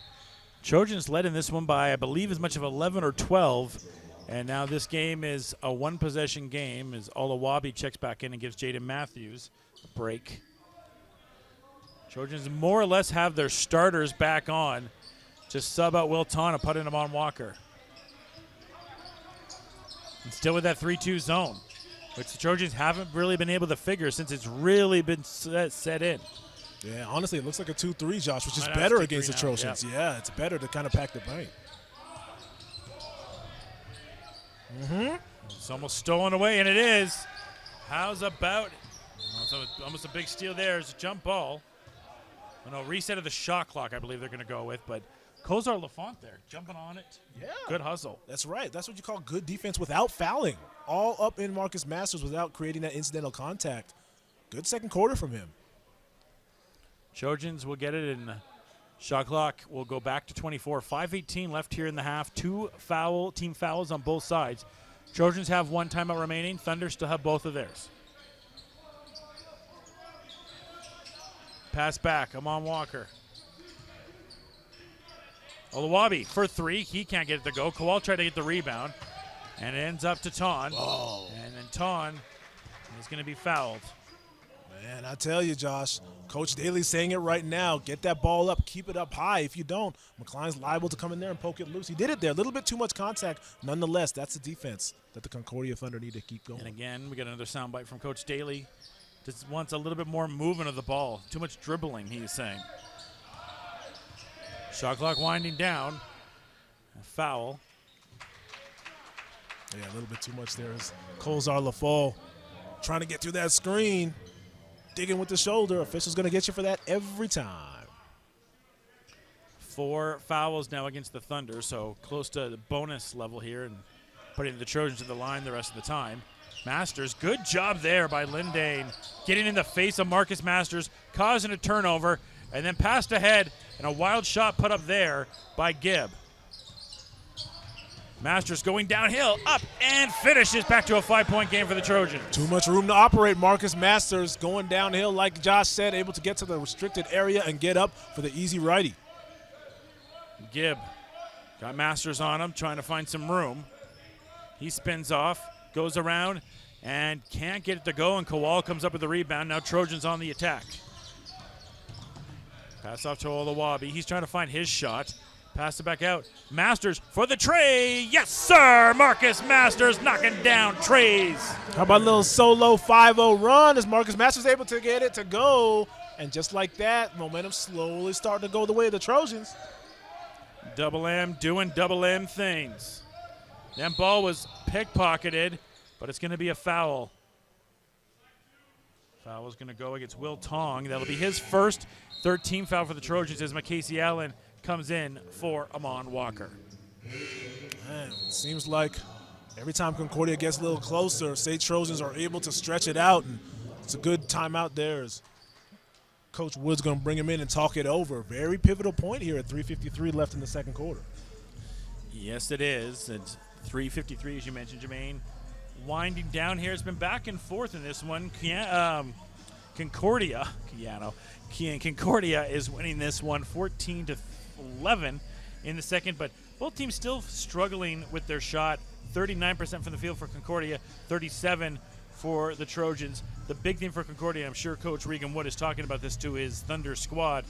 Trojans led in this one by, I believe, as much of 11 or 12. And now this game is a one-possession game as Olawabi checks back in and gives Jaden Matthews a break. Trojans more or less have their starters back on. Just sub out Will Ton and put in Amon Walker. And still with that 3-2 zone, which the Trojans haven't really been able to figure since it's really been set in. Yeah, honestly, it looks like a 2-3, Josh, which is better against the Trojans. Yeah, it's better to kind of pack the paint. It's almost stolen away, and it is. How's about Almost a big steal there. It's a jump ball. Oh, no, reset of the shot clock, I believe they're going to go with. But Kozar Lafont there, jumping on it. Yeah. Good hustle. That's right. That's what you call good defense without fouling. All up in Marcus Masters without creating that incidental contact. Good second quarter from him. Trojans will get it, and the shot clock will go back to 24. 5:18 left here in the half. 2 team fouls on both sides. Trojans have 1 timeout remaining. Thunder still have both of theirs. Pass back. Amon Walker. Oluwabi for 3. He can't get it to go. Kowal tried to get the rebound, and it ends up to Ton. Oh. And then Ton is going to be fouled. Man, I tell you, Josh, Coach Daly's saying it right now. Get that ball up. Keep it up high. If you don't, McLean's liable to come in there and poke it loose. He did it there. A little bit too much contact. Nonetheless, that's the defense that the Concordia Thunder need to keep going. And again, we got another soundbite from Coach Daly. Just wants a little bit more movement of the ball. Too much dribbling, he's saying. Shot clock winding down. A foul. Yeah, a little bit too much there. Kozar Lafont trying to get through that screen. Digging with the shoulder. Official's going to get you for that every time. 4 fouls now against the Thunder, so close to the bonus level here and putting the Trojans to the line the rest of the time. Masters, good job there by Lindane, getting in the face of Marcus Masters, causing a turnover, and then passed ahead, and a wild shot put up there by Gibb. Masters going downhill, up, and finishes. Back to a 5-point game for the Trojans. Too much room to operate. Marcus Masters going downhill, like Josh said, able to get to the restricted area and get up for the easy righty. Gibb got Masters on him, trying to find some room. He spins off, goes around, and can't get it to go, and Kowal comes up with the rebound. Now Trojans on the attack. Pass off to Oluwabi. He's trying to find his shot. Pass it back out. Masters for the tray. Yes, sir. Marcus Masters knocking down trays. How about a little solo 5-0 run as Marcus Masters able to get it to go. And just like that, momentum slowly starting to go the way of the Trojans. Double M doing double M things. That ball was pickpocketed, but it's going to be a foul. Foul is going to go against Will Tong. That'll be his first 13th foul for the Trojans as Macasey Allen comes in for Amon Walker. Man, it seems like every time Concordia gets a little closer, SAIT Trojans are able to stretch it out, and it's a good timeout there as Coach Wood's going to bring him in and talk it over. Very pivotal point here at 3:53 left in the second quarter. Yes, it is. It's 3:53, as you mentioned, Jermaine. Winding down here. It's been back and forth in this one. Concordia is winning this one 14-11 in the second, but both teams still struggling with their shot. 39% from the field for Concordia, 37% for the Trojans. The big thing for Concordia, I'm sure Coach Regan Wood is talking about this to his Thunder squad,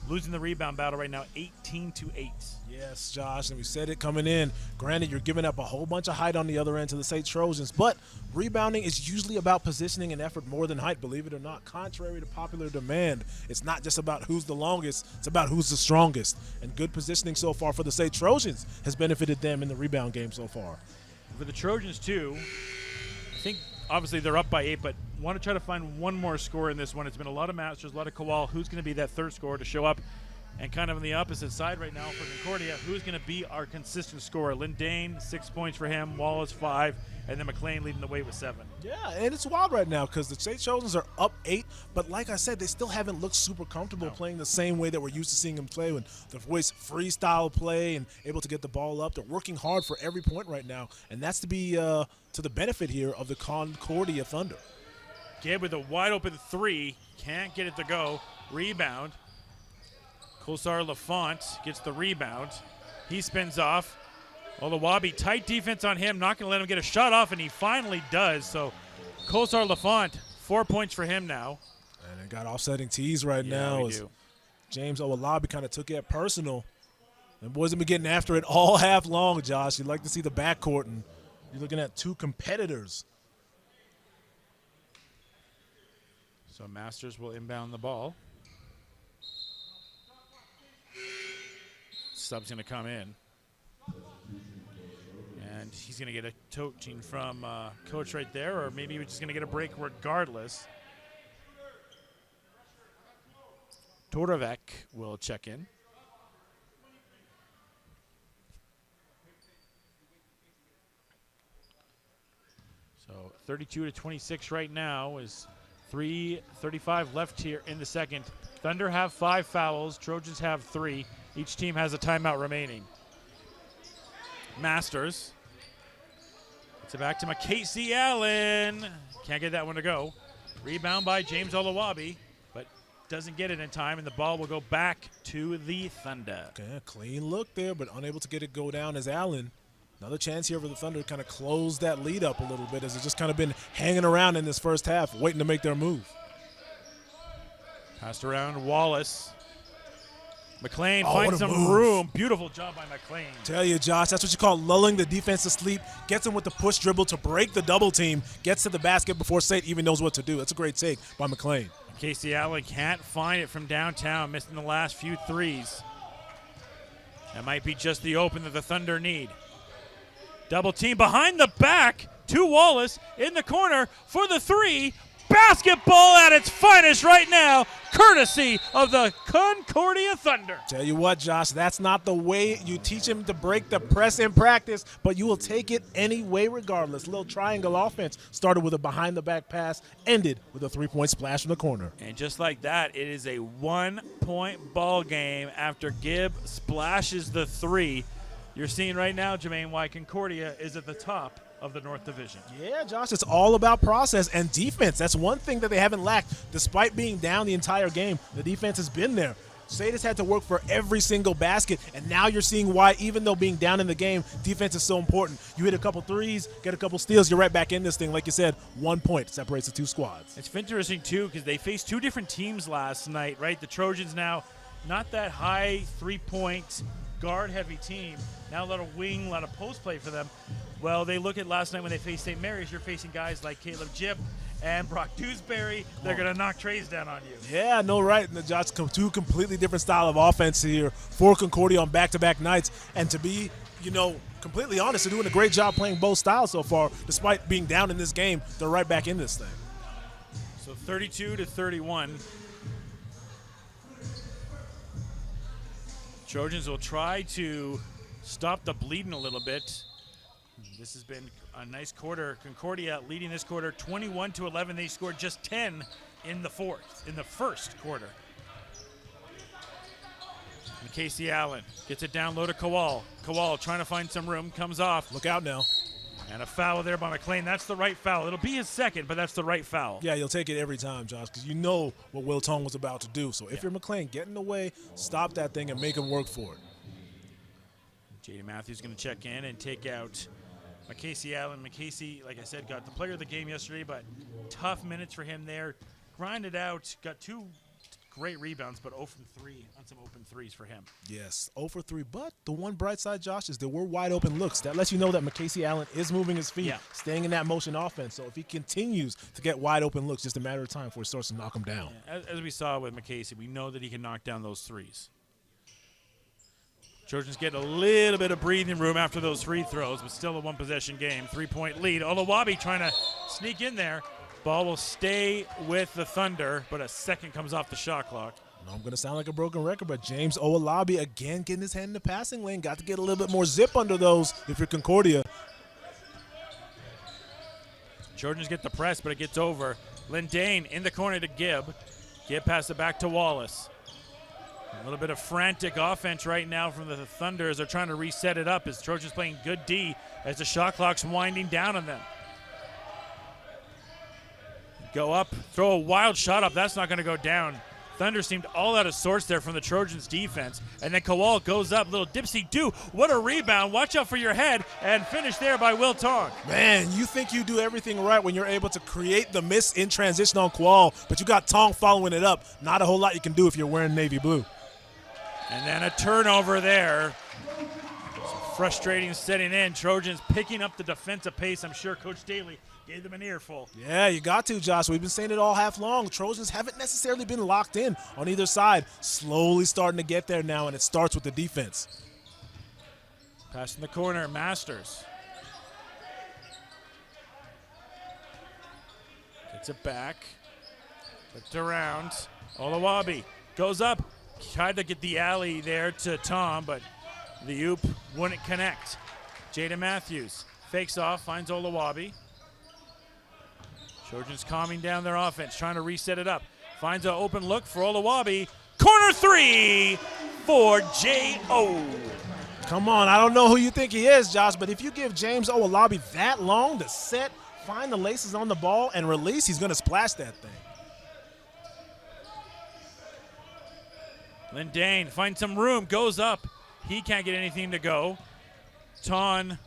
losing the rebound battle right now 18-8. Yes, Josh, and we said it coming in. Granted, you're giving up a whole bunch of height on the other end to the SAIT Trojans, but rebounding is usually about positioning and effort more than height, believe it or not. Contrary to popular demand, it's not just about who's the longest, it's about who's the strongest. And good positioning so far for the SAIT Trojans has benefited them in the rebound game so far. For the Trojans, too, I think obviously they're up by 8, but want to try to find one more score in this one. It's been a lot of Masters, a lot of Kowal. Who's going to be that third scorer to show up? And kind of on the opposite side right now for Concordia, who's going to be our consistent scorer? Lindane, 6 points for him. Wallace, 5. And then McLean leading the way with 7. Yeah, and it's wild right now because the SAIT Trojans are up 8, but like I said, they still haven't looked super comfortable playing the same way that we're used to seeing them play with the voice freestyle play and able to get the ball up. They're working hard for every point right now, and that's to be to the benefit here of the Concordia Thunder. Gibb with a wide open 3. Can't get it to go. Rebound. Kozar Lafont gets the rebound. He spins off. Oluwabi, tight defense on him, not going to let him get a shot off, and he finally does. So Kozar Lafont, 4 points for him now. And they got offsetting tees right now. We do. James Oluwabi kind of took it personal. And boys have been getting after it all half long, Josh. You'd like to see the backcourt, and you're looking at 2 competitors. So Masters will inbound the ball. Sub's going to come in. And he's going to get a coaching from Coach right there, or maybe we're just going to get a break regardless. Torovec will check in. So 32-26 right now is 3:35 left here in the second. Thunder have 5 fouls. Trojans have 3. Each team has a timeout remaining. Masters. It's back to Casey Allen. Can't get that one to go. Rebound by James Olawabi, but doesn't get it in time, and the ball will go back to the Thunder. Okay, clean look there, but unable to get it go down as Allen. Another chance here for the Thunder to kind of close that lead up a little bit, as it's just kind of been hanging around in this first half, waiting to make their move. Passed around Wallace. McLean Oh, finds what a some move. room. Beautiful job by McLean. Tell you, Josh, that's what you call lulling the defense to sleep. Gets him with the push dribble to break the double team. Gets to the basket before SAIT even knows what to do. That's a great take by McLean. Casey Allen can't find it from downtown, missing the last few threes. That might be just the open that the Thunder need. Double team behind the back to Wallace in the corner for the 3. Basketball at its finest right now, courtesy of the Concordia Thunder. Tell you what, Josh, that's not the way you teach him to break the press in practice, but you will take it anyway regardless. Little triangle offense started with a behind-the-back pass, ended with a 3-point splash from the corner. And just like that, it is a 1-point ball game after Gibb splashes the 3. You're seeing right now, Jermaine, why Concordia is at the top of the North Division. Yeah, Josh, it's all about process and defense. That's one thing that they haven't lacked. Despite being down the entire game, the defense has been there. SAIT has had to work for every single basket, and now you're seeing why, even though being down in the game, defense is so important. You hit a couple threes, get a couple steals, you're right back in this thing. Like you said, 1 point separates the 2 squads. It's interesting, too, because they faced 2 different teams last night, right? The Trojans now, not that high 3-point guard-heavy team. Now a lot of wing, a lot of post play for them. Well, they look at last night when they faced St. Mary's. You're facing guys like Caleb Jipp and Brock Dewsbury. They're going to knock trays down on you. Yeah, no, right. And the Josh, 2 completely different style of offense here for Concordia on back-to-back nights. And to be, completely honest, they're doing a great job playing both styles so far. Despite being down in this game, they're right back in this thing. So 32-31. Trojans will try to stop the bleeding a little bit. This has been a nice quarter. Concordia leading this quarter 21-11. They scored just 10 in the first quarter. And Casey Allen gets it down low to Kowal. Kowal trying to find some room, comes off. Look out now. And a foul there by McLean. That's the right foul. It'll be his second, but that's the right foul. Yeah, you'll take it every time, Josh, because you know what Will Tong was about to do. So if you're McLean, get in the way, stop that thing, and make him work for it. J.D. Matthews going to check in and take out Casey Allen. McCasey, like I said, got the player of the game yesterday, but tough minutes for him there. Grinded out, got 2 great rebounds, but 0 from 3 on some open threes for him. Yes, 0 for 3. But the one bright side, Josh, is there were wide open looks. That lets you know that Casey Allen is moving his feet, staying in that motion offense. So if he continues to get wide open looks, just a matter of time before he starts to knock them down. Yeah, as we saw with McCasey, we know that he can knock down those threes. Trojans get a little bit of breathing room after those free throws, but still a 1-possession game. 3-point lead. Olawabi trying to sneak in there. Ball will stay with the Thunder, but a second comes off the shot clock. I'm going to sound like a broken record, but James Olawabi again getting his hand in the passing lane. Got to get a little bit more zip under those if you're Concordia. Trojans get the press, but it gets over. Lindane in the corner to Gibb. Gibb passes it back to Wallace. A little bit of frantic offense right now from the Thunder as they're trying to reset it up as Trojans playing good D as the shot clock's winding down on them. Go up, throw a wild shot up. That's not going to go down. Thunder seemed all out of sorts there from the Trojans' defense. And then Kowal goes up, little dipsy-do. What a rebound. Watch out for your head. And finished there by Will Tong. Man, you think you do everything right when you're able to create the miss in transition on Kowal, but you got Tong following it up. Not a whole lot you can do if you're wearing navy blue. And then a turnover there. Some frustrating setting in. Trojans picking up the defensive pace. I'm sure Coach Daly gave them an earful. Yeah, you got to, Josh. We've been saying it all half long. Trojans haven't necessarily been locked in on either side. Slowly starting to get there now, and it starts with the defense. Pass in the corner, Masters. Gets it back. Flipped around. Olawabi Goes up. Tried to get the alley there to Tom, but the oop wouldn't connect. Jaden Matthews fakes off, finds Olawabi. Trojans calming down their offense, trying to reset it up. Finds an open look for Olawabi. Corner three for J.O. Come on, I don't know who you think he is, Josh, but if you give James Olawabi that long to set, find the laces on the ball, and release, he's going to splash that thing. Lindane finds some room, goes up. He can't get anything to go. Ton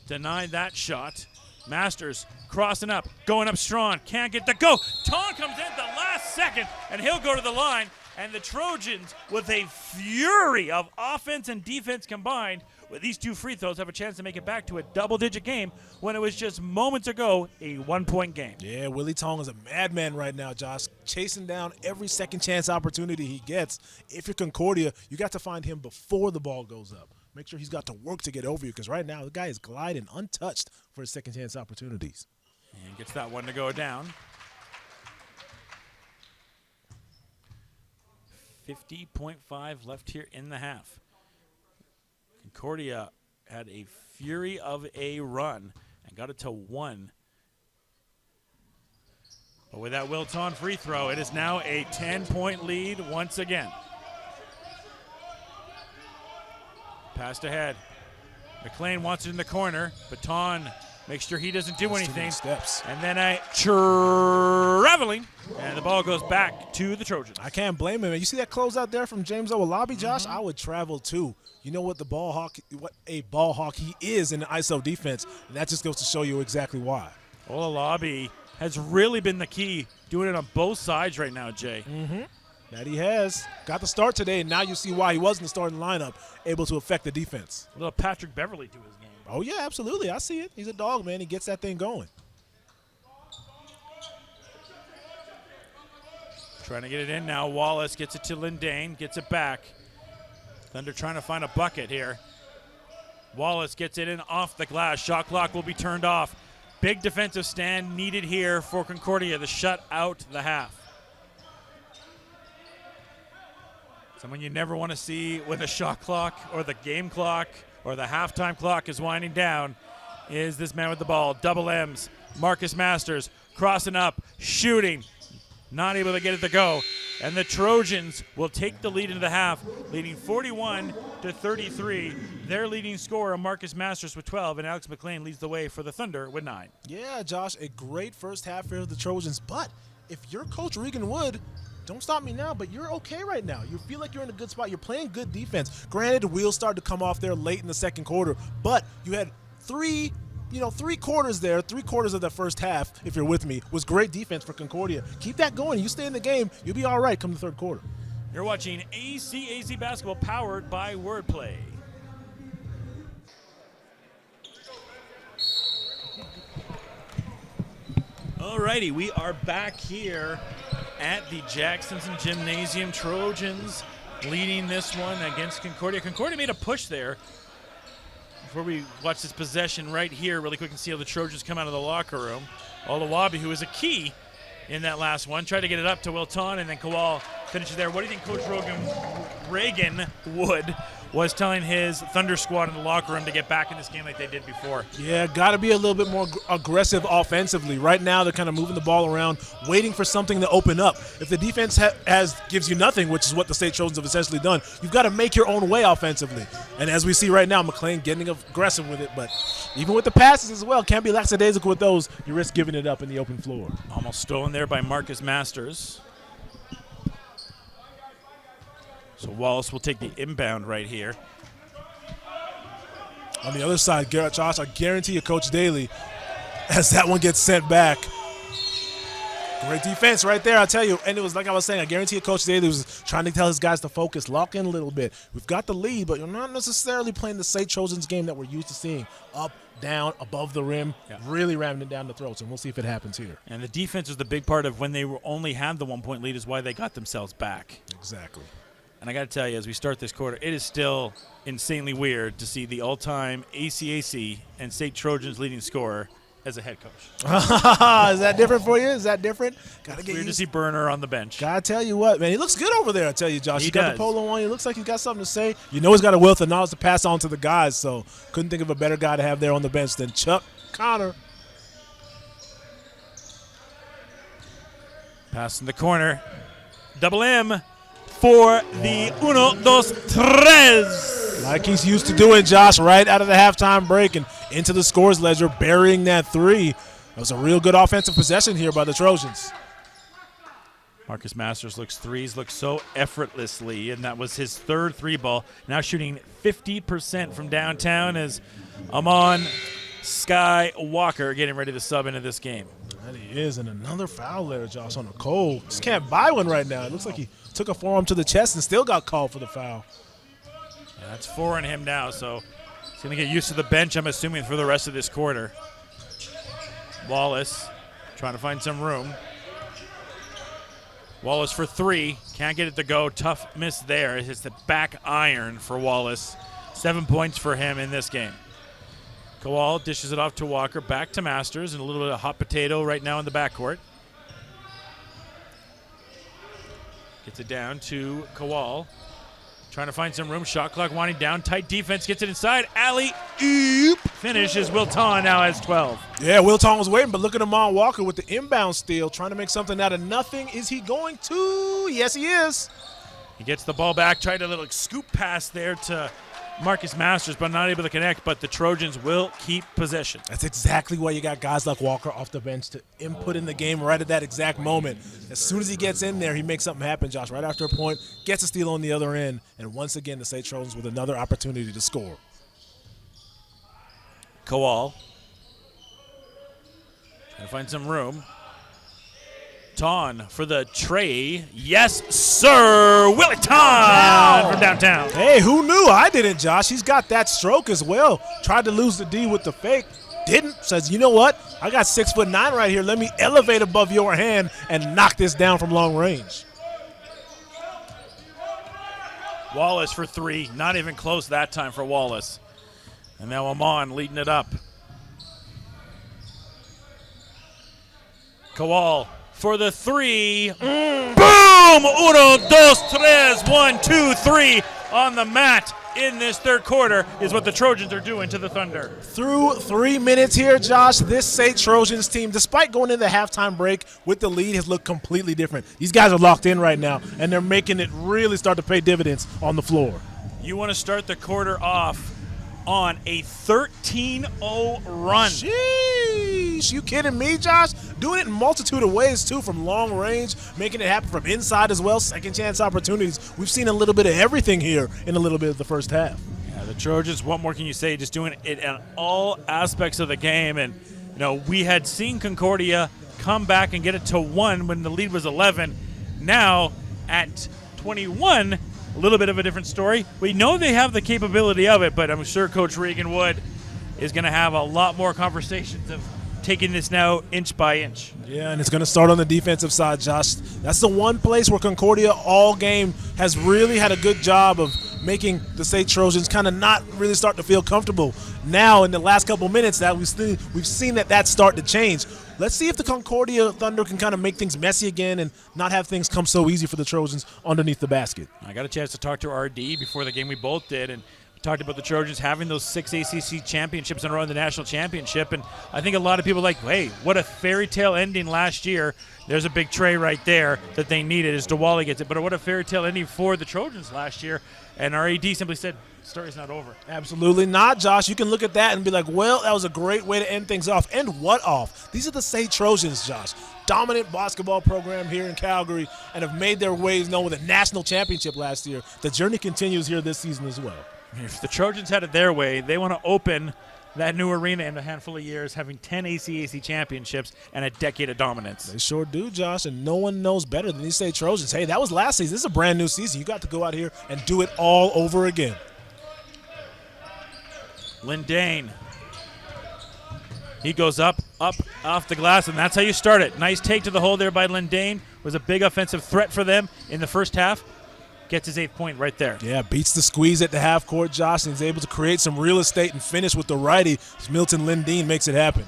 denied that shot. Masters crossing up, going up strong, can't get the go. Ton comes in at the last second, and he'll go to the line. And the Trojans, with a fury of offense and defense combined, with these 2 free throws, have a chance to make it back to a double-digit game when it was just moments ago a 1-point game. Yeah, Willie Tong is a madman right now, Josh, chasing down every second chance opportunity he gets. If you're Concordia, you got to find him before the ball goes up. Make sure he's got to work to get over you, because right now the guy is gliding untouched for his second chance opportunities. And gets that one to go down. 50.5 left here in the half. Concordia had a fury of a run and got it to 1. But with that Wilton free throw, it is now a 10-point lead once again. Passed ahead. McLean wants it in the corner. Baton makes sure he doesn't do anything. Steps. And then a traveling, and the ball goes back to the Trojans. I can't blame him. You see that close out there from James Olawabi, Josh? I would travel too. You know what what a ball hawk he is in the ISO defense, and that just goes to show you exactly why. Olawabi has really been the key, doing it on both sides right now, Jay. That he has. Got the start today, and now you see why he was in the starting lineup, able to affect the defense. A little Patrick Beverly to his game. Oh, yeah, absolutely. I see it. He's a dog, man. He gets that thing going. Trying to get it in now. Wallace gets it to Lindane, gets it back. Thunder trying to find a bucket here. Wallace gets it in off the glass. Shot clock will be turned off. Big defensive stand needed here for Concordia to shut out the half. Someone you never want to see when the shot clock or the game clock or the halftime clock is winding down is this man with the ball. Double M's, Marcus Masters, crossing up, shooting, not able to get it to go. And the Trojans will take the lead into the half, leading 41-33. Their leading scorer, Marcus Masters, with 12, and Alex McLean leads the way for the Thunder with 9. Yeah, Josh, a great first half for the Trojans. But if you're Coach Regan Wood, don't stop me now, but you're okay right now. You feel like you're in a good spot. You're playing good defense. Granted, the wheels started to come off there late in the second quarter, but you had three quarters there, 3/4 of the first half, if you're with me, was great defense for Concordia. Keep that going. You stay in the game, you'll be all right come the third quarter. You're watching ACAC basketball powered by Wordplay. Alrighty, we are back here at the Jack Simpson Gymnasium. Trojans leading this one against Concordia. Concordia made a push there. Before we watch this possession right here, really quick and see how the Trojans come out of the locker room. Olawabi, who was a key in that last one, tried to get it up to Wilton, and then Kowal finishes there. What do you think Coach Reagan Wood was telling his Thunder squad in the locker room to get back in this game like they did before? Yeah, got to be a little bit more aggressive offensively. Right now, they're kind of moving the ball around, waiting for something to open up. If the defense gives you nothing, which is what the State Trojans have essentially done, you've got to make your own way offensively. And as we see right now, McLean getting aggressive with it, but even with the passes as well, can't be lackadaisical with those. You risk giving it up in the open floor. Almost stolen there by Marcus Masters. So Wallace will take the inbound right here. On the other side, Josh, I guarantee you, Coach Daly, as that one gets sent back. Great defense right there, I tell you. And it was like I was saying, I guarantee you, Coach Daly was trying to tell his guys to focus, lock in a little bit. We've got the lead, but you're not necessarily playing the SAIT Trojans game that we're used to seeing. Up, down, above the rim, really ramming it down the throats, and we'll see if it happens here. And the defense was the big part of when they only had the 1-point lead is why they got themselves back. Exactly. And I got to tell you, as we start this quarter, it is still insanely weird to see the all-time ACAC and State Trojans leading scorer as a head coach. Is that different for you? Is that different? Gotta get Weird to used. see Burner on the bench. Gotta tell you what, man, he looks good over there. I tell you, Josh. He He's got does. the polo on. He looks like he's got something to say. You know he's got a wealth of knowledge to pass on to the guys, so couldn't think of a better guy to have there on the bench than Chuck Connor. Pass in the corner. Double M for the uno, dos, tres. Like he's used to doing, Josh, right out of the halftime break and into the scores ledger, burying that three. That was a real good offensive possession here by the Trojans. Marcus Masters look so effortlessly, and that was his third three ball. Now shooting 50% from downtown as Amon Skywalker getting ready to sub into this game. That he is, and another foul there, Josh, on the Cole. Just can't buy one right now. It looks like he took a forearm to the chest and still got called for the foul. Yeah, that's 4 on him now, so he's going to get used to the bench, I'm assuming, for the rest of this quarter. Wallace trying to find some room. Wallace for three. Can't get it to go. Tough miss there. It's the back iron for Wallace. 7 points for him in this game. Kowal dishes it off to Walker. Back to Masters, and a little bit of hot potato right now in the backcourt. Gets it down to Kowal. Trying to find some room. Shot clock winding down. Tight defense. Gets it inside. Alley-oop. Finishes. Wilton now has 12. Yeah, Wilton was waiting, but look at Amon Walker with the inbound steal, trying to make something out of nothing. Is he going to? Yes, he is. He gets the ball back. Tried a little scoop pass there to Marcus Masters, but not able to connect. But the Trojans will keep possession. That's exactly why you got guys like Walker off the bench to input in the game right at that exact moment. As soon as he gets in there, he makes something happen, Josh. Right after a point, gets a steal on the other end, and once again, the SAIT Trojans with another opportunity to score. Kowal. Trying to find some room. Ton for the tray. Yes, sir. Willie Ton from downtown. Hey, who knew? I didn't, Josh. He's got that stroke as well. Tried to lose the D with the fake. Didn't. Says, you know what? I got 6'9" right here. Let me elevate above your hand and knock this down from long range. Wallace for three. Not even close that time for Wallace. And now Amon leading it up. Kowal for the three. Boom! Uno, dos, tres. 1, 2, 3 on the mat in this third quarter is what the Trojans are doing to the Thunder. Through 3 minutes here, Josh, this SAIT Trojans team, despite going into the halftime break with the lead, has looked completely different. These guys are locked in right now, and they're making it really start to pay dividends on the floor. You want to start the quarter off on a 13-0 run. Sheesh, you kidding me, Josh? Doing it in a multitude of ways, too, from long range, making it happen from inside as well, second chance opportunities. We've seen a little bit of everything here in a little bit of the first half. Yeah, the Trojans, what more can you say? Just doing it in all aspects of the game. And, you know, we had seen Concordia come back and get it to 1 when the lead was 11. Now, at 21, a little bit of a different story. We know they have the capability of it, but I'm sure Coach Regan Wood is going to have a lot more conversations of taking this now inch by inch. Yeah, and it's going to start on the defensive side, Josh. That's the one place where Concordia all game has really had a good job of making the SAIT Trojans kind of not really start to feel comfortable. Now, in the last couple minutes, that we've seen that start to change. Let's see if the Concordia Thunder can kind of make things messy again and not have things come so easy for the Trojans underneath the basket. I got a chance to talk to RD before the game. We both did, and we talked about the Trojans having those 6 ACC championships in a row in the national championship. And I think a lot of people are like, hey, what a fairy tale ending last year. There's a big tray right there that they needed as Diwali gets it. But what a fairy tale ending for the Trojans last year. And our AD simply said, story's not over. Absolutely not, Josh. You can look at that and be like, well, that was a great way to end things off. And what off? These are the SAIT Trojans, Josh. Dominant basketball program here in Calgary and have made their ways known with a national championship last year. The journey continues here this season as well. If the Trojans had it their way, they want to open that new arena in a handful of years, having 10 ACAC championships and a decade of dominance. They sure do, Josh, and no one knows better than these SAIT Trojans. Hey, that was last season. This is a brand new season. You got to go out here and do it all over again. Lindane. He goes up, off the glass, and that's how you start it. Nice take to the hole there by Lindane. Was a big offensive threat for them in the first half. Gets his 8th point right there. Yeah, beats the squeeze at the half court, Josh, and is able to create some real estate and finish with the righty. Milton Lindane makes it happen.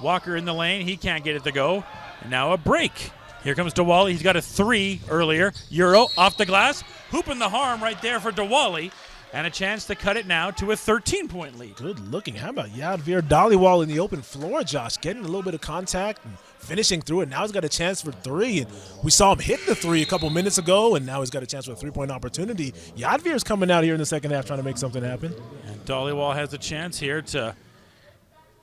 Walker in the lane. He can't get it to go. And now a break. Here comes Diwali. He's got a 3 earlier. Euro off the glass. Hooping the harm right there for Diwali. And a chance to cut it now to a 13-point lead. Good looking. How about Yadvir Dhaliwal in the open floor, Josh? Getting a little bit of contact and finishing through it. Now he's got a chance for 3. And we saw him hit the 3 a couple minutes ago, and now he's got a chance for a 3-point opportunity. Yadvir's coming out here in the second half trying to make something happen. And Dhaliwal has a chance here to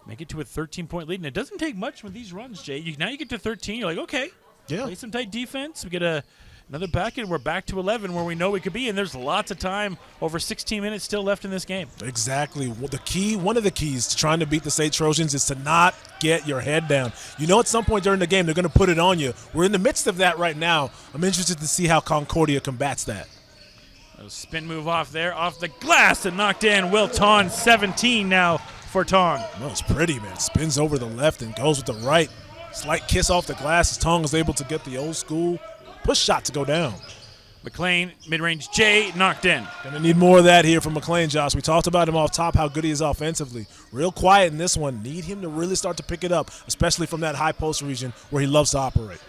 make it to a 13-point lead. And it doesn't take much with these runs, Jay. Now you get to 13. You're like, okay, play some tight defense. We get another back in. We're back to 11 where we know we could be, and there's lots of time, over 16 minutes still left in this game. Exactly. One of the keys to trying to beat the SAIT Trojans is to not get your head down. You know at some point during the game they're going to put it on you. We're in the midst of that right now. I'm interested to see how Concordia combats that. A spin move off there, off the glass, and knocked in. Will Tong, 17 now for Tong. Well, it's pretty, man. Spins over the left and goes with the right. Slight kiss off the glass as Tong is able to get the old school push shot to go down. McLean, mid-range J, knocked in. Gonna need more of that here from McLean, Josh. We talked about him off top, how good he is offensively. Real quiet in this one. Need him to really start to pick it up, especially from that high post region where he loves to operate.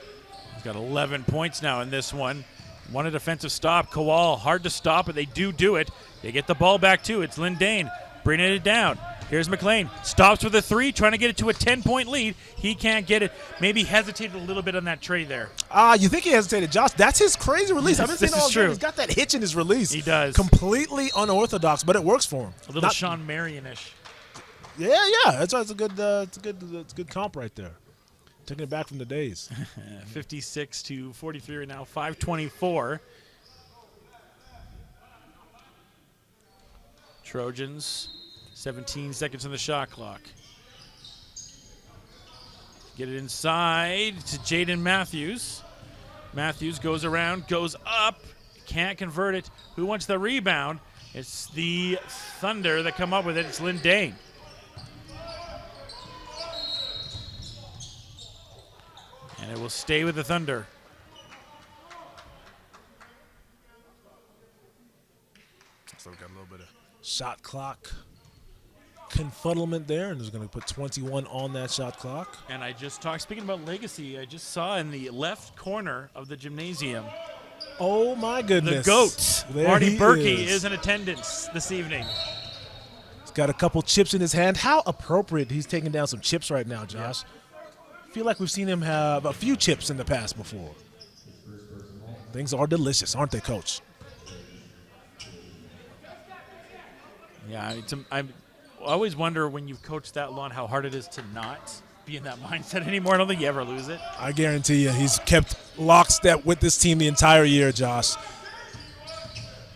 He's got 11 points now in this one. One a defensive stop. Kowal, hard to stop, but they do it. They get the ball back, too. It's Lindane bringing it down. Here's McLean. Stops with a 3, trying to get it to a 10-point lead. He can't get it. Maybe hesitated a little bit on that trade there. You think he hesitated, Josh? That's his crazy release. Yes, I've been saying all true. game. He's got that hitch in his release. He does. Completely unorthodox, but it works for him. A little Sean Marion-ish. Yeah. That's a good comp right there. Taking it back from the days. 56 to 43 right now. 5:24. Trojans. 17 seconds on the shot clock. Get it inside to Jaden Matthews. Matthews goes around, goes up, can't convert it. Who wants the rebound? It's the Thunder that come up with it. It's Lindane. And it will stay with the Thunder. So we've got a little bit of shot clock confuddlement there, and there's going to put 21 on that shot clock. And I just talked, speaking about legacy, I just saw in the left corner of the gymnasium, oh my goodness, the GOAT, there Marty Berkey, is in attendance this evening. He's got a couple chips in his hand. How appropriate he's taking down some chips right now, Josh. I feel like we've seen him have a few chips in the past before. Things are delicious, aren't they, Coach? Yeah, I always wonder when you've coached that long how hard it is to not be in that mindset anymore. I don't think you ever lose it. I guarantee you he's kept lockstep with this team the entire year, Josh.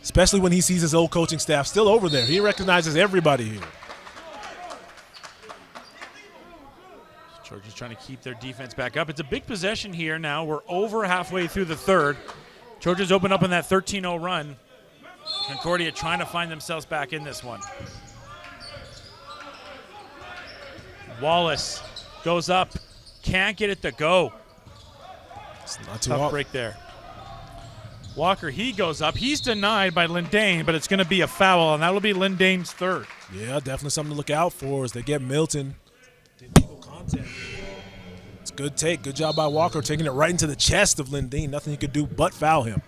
Especially when he sees his old coaching staff still over there. He recognizes everybody here. Trojans trying to keep their defense back up. It's a big possession here now. We're over halfway through the third. Trojans open up on that 13-0 run. Concordia trying to find themselves back in this one. Wallace goes up, can't get it to go. It's not too Tough break there. Walker, he goes up. He's denied by Lindane, but it's going to be a foul, and that will be Lindane's third. Yeah, definitely something to look out for as they get Milton. Illegal contact. It's a good take. Good job by Walker taking it right into the chest of Lindane. Nothing he could do but foul him.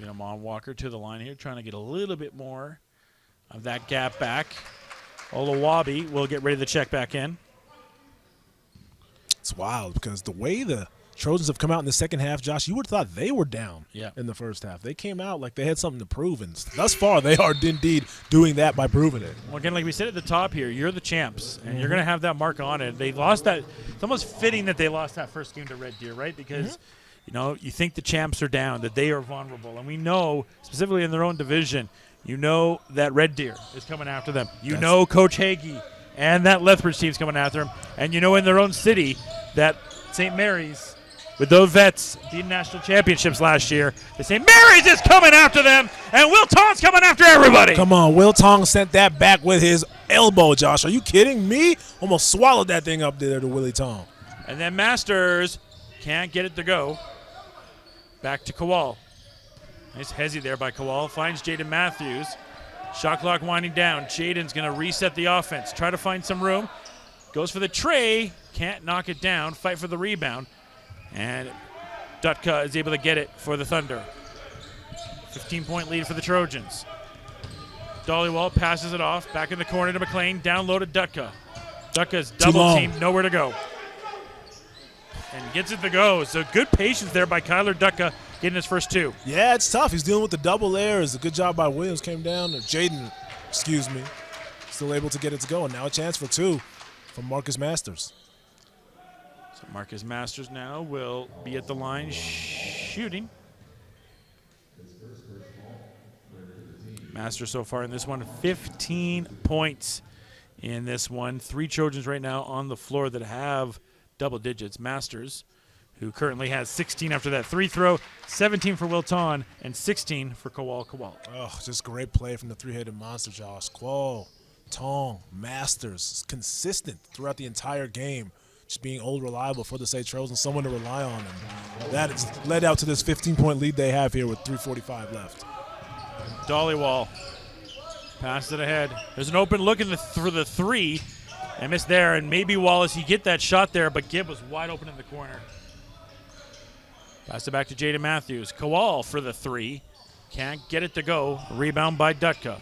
Amon Walker to the line here, trying to get a little bit more of that gap back. Olawabi will get ready to check back in. It's wild because the way the Trojans have come out in the second half, Josh, you would have thought they were down in the first half. They came out like they had something to prove, and thus far they are indeed doing that by proving it. Well, again, like we said at the top here, you're the champs, and you're going to have that mark on it. They lost that. It's almost fitting that they lost that first game to Red Deer, right? Because you know, you think the champs are down, that they are vulnerable. And we know, specifically in their own division, you know that Red Deer is coming after them. You know Coach Hagee and that Lethbridge team's coming after them. And you know in their own city that St. Mary's, with those vets beating national championships last year, the St. Mary's is coming after them, and Will Tong's coming after everybody. Come on, Will Tong sent that back with his elbow, Josh. Are you kidding me? Almost swallowed that thing up there to Willie Tong. And then Masters can't get it to go. Back to Kowal. Nice hezzy there by Kowal. Finds Jaden Matthews. Shot clock winding down. Jaden's going to reset the offense. Try to find some room. Goes for the tray. Can't knock it down. Fight for the rebound. And Dutka is able to get it for the Thunder. 15-point lead for the Trojans. Dollywall passes it off. Back in the corner to McLean. Down low to Dutka. Dutka's double teamed. Nowhere to go. And gets it to go. So good patience there by Kyler Dutka getting his first two. Yeah, it's tough. He's dealing with the double there. It's a good job by Williams. Came down. Or Jaden, excuse me. Still able to get it to go. And now a chance for two from Marcus Masters. So Marcus Masters now will be at the line shooting. Masters so far in this one, 15 points in this one. 3 Trojans right now on the floor that have double digits. Masters, who currently has 16 after that free throw, 17 for Wilton, and 16 for Kowal. Oh, just great play from the three-headed monster, Josh. Qual, Tong, Masters, consistent throughout the entire game. Just being old reliable for the SAIT Trojans, someone to rely on. And that has led out to this 15-point lead they have here with 3:45 left. Dollywall passed it ahead. There's an open look for the three. And missed there, and maybe Wallace, he get that shot there, but Gibb was wide open in the corner. Pass it back to Jaden Matthews. Kowal for the three. Can't get it to go. Rebound by Dutka.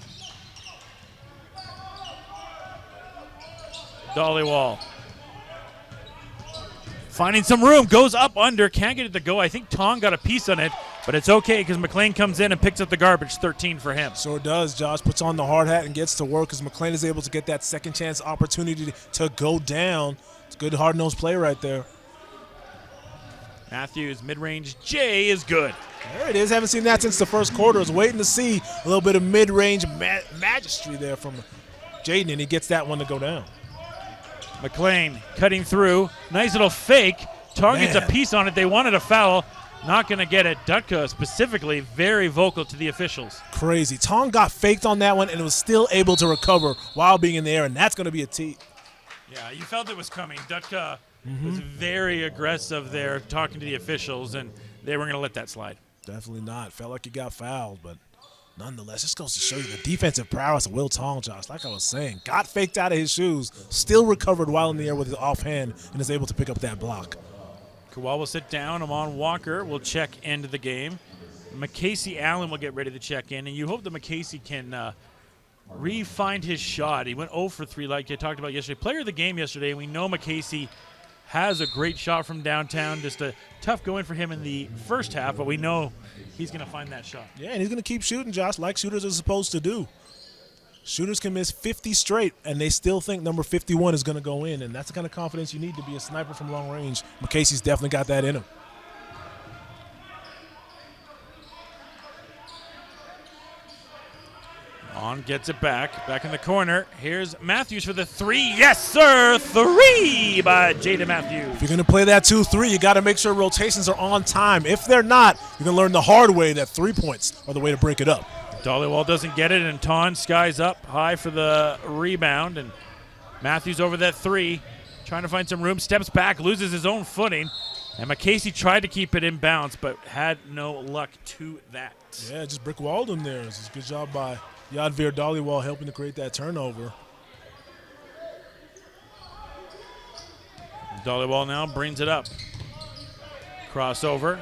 Dollywall. Finding some room. Goes up under. Can't get it to go. I think Tong got a piece on it, but it's okay because McLean comes in and picks up the garbage. 13 for him. So it does. Josh puts on the hard hat and gets to work because McLean is able to get that second chance opportunity to go down. It's a good hard-nosed play right there. Matthews, mid-range J is good. There it is. Haven't seen that since the first quarter. I was waiting to see a little bit of mid-range magistry there from Jaden, and he gets that one to go down. McLean cutting through. Nice little fake. Tong gets a piece on it. They wanted a foul. Not going to get it. Dutka specifically very vocal to the officials. Crazy. Tong got faked on that one and was still able to recover while being in the air, and that's going to be a T. Yeah, you felt it was coming. Dutka was very aggressive there talking to the officials, and they weren't going to let that slide. Definitely not. Felt like he got fouled, but nonetheless, this goes to show you the defensive prowess of Will Tong, Josh. Like I was saying, got faked out of his shoes, still recovered while in the air with his offhand, and is able to pick up that block. Kowal will sit down. Amon Walker will check into the game. McCasey Allen will get ready to check in, and you hope that McCasey can re-find his shot. He went 0 for 3 like I talked about yesterday. Player of the game yesterday, and we know McCasey has a great shot from downtown. Just a tough going for him in the first half, but we know he's going to find that shot. Yeah, and he's going to keep shooting, Josh, like shooters are supposed to do. Shooters can miss 50 straight, and they still think number 51 is going to go in, and that's the kind of confidence you need to be a sniper from long range. McCasey's definitely got that in him. On gets it back in the corner. Here's Matthews for the three. Yes, sir, 3 by Jaden Matthews. If you're going to play that 2-3, you got to make sure rotations are on time. If they're not, you're going to learn the hard way that 3 points are the way to break it up. Dollywall doesn't get it, and Ton skies up high for the rebound, and Matthews over that 3, trying to find some room, steps back, loses his own footing, and McCasey tried to keep it in bounds, but had no luck to that. Yeah, just brick-walled him there. It's a good job by Yadvir Dollywall helping to create that turnover. Dollywall now brings it up. Crossover.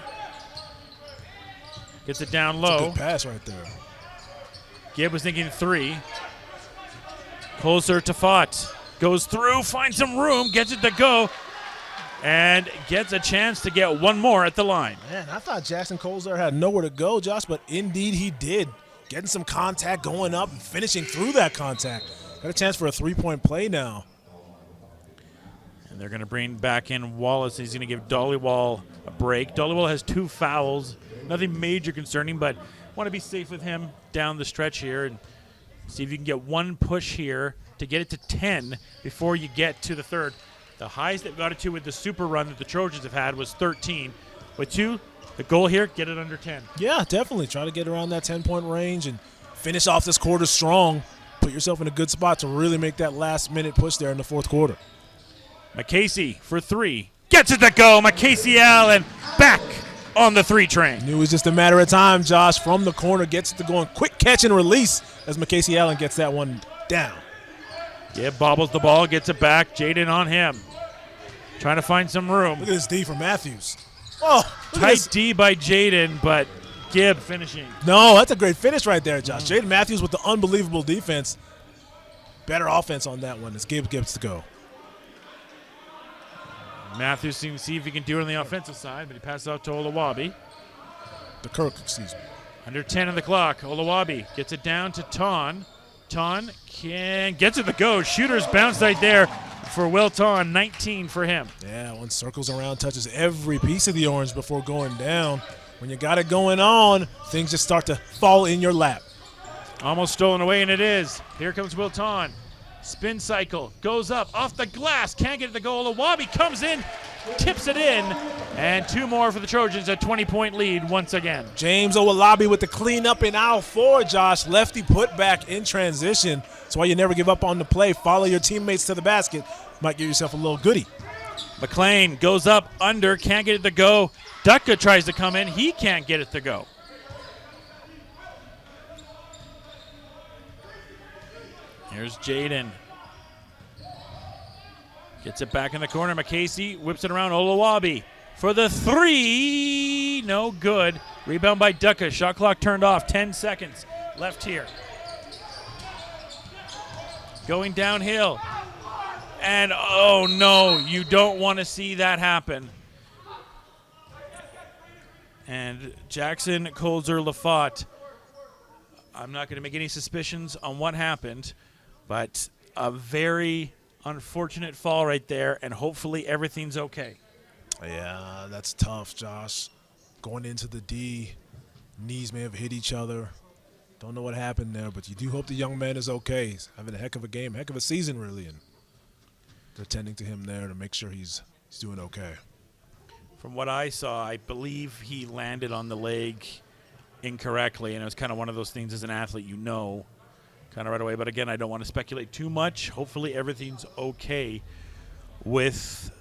Gets it down low. That's a good pass right there. Gibb was thinking 3. Closer to Fott. Goes through, finds some room, gets it to go, and gets a chance to get one more at the line. Man, I thought Jackson Colzer had nowhere to go, Josh, but indeed he did. Getting some contact, going up, and finishing through that contact. Got a chance for a 3-point play now. And they're going to bring back in Wallace. He's going to give Dollywall a break. Dollywall has 2 fouls. Nothing major concerning, but want to be safe with him down the stretch here and see if you can get one push here to get it to 10 before you get to the third. The highest they've got it to with the super run that the Trojans have had was 13. With 2, the goal here, get it under 10. Yeah, definitely. Try to get around that 10-point range and finish off this quarter strong. Put yourself in a good spot to really make that last-minute push there in the fourth quarter. McCasey for 3. Gets it to go. McCasey Allen back on the 3 train. Knew it was just a matter of time. Josh from the corner gets to going. Quick catch and release as McCasey Allen gets that one down. Gibb bobbles the ball, gets it back. Jaden on him. Trying to find some room. Look at this D for Matthews. Oh, tight D by Jaden, but Gibb finishing. No, that's a great finish right there, Josh. Jaden Matthews with the unbelievable defense. Better offense on that one as Gibb gets to go. Matthews seems to see if he can do it on the offensive side, but he passes out to Olawabi. The Kirk, excuse me. Under 10 on the clock. Olawabi gets it down to Ton. Ton gets it to go. Shooter's bounce right there for Will Ton. 19 for him. Yeah, one circles around, touches every piece of the orange before going down. When you got it going on, things just start to fall in your lap. Almost stolen away, and it is. Here comes Will Ton. Spin cycle, goes up, off the glass, can't get it to go. Olawabi comes in, tips it in, and 2 more for the Trojans, a 20-point lead once again. James Olawabi with the cleanup in aisle 4, Josh. Lefty put back in transition. That's why you never give up on the play. Follow your teammates to the basket. Might give yourself a little goodie. McLean goes up, under, can't get it to go. Dutka tries to come in, he can't get it to go. Here's Jaden. Gets it back in the corner. McCasey whips it around. Olawabi for the 3. No good. Rebound by Dutka. Shot clock turned off. 10 seconds left here. Going downhill. And oh no, you don't want to see that happen. And Jackson Colzer-Lafont. I'm not going to make any suspicions on what happened, but a very unfortunate fall right there, and hopefully everything's okay. Yeah, that's tough, Josh. Going into the D, knees may have hit each other. Don't know what happened there, but you do hope the young man is okay. He's having a heck of a game, heck of a season, really, and they're tending to him there to make sure he's doing okay. From what I saw, I believe he landed on the leg incorrectly, and it was kind of one of those things as an athlete you know kind of right away. But again, I don't want to speculate too much. Hopefully everything's okay with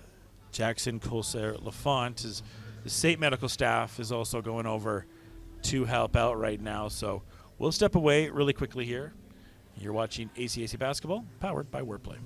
Jackson Colzer-Lafont. The SAIT medical staff is also going over to help out right now. So we'll step away really quickly here. You're watching ACAC Basketball, powered by Wordplay.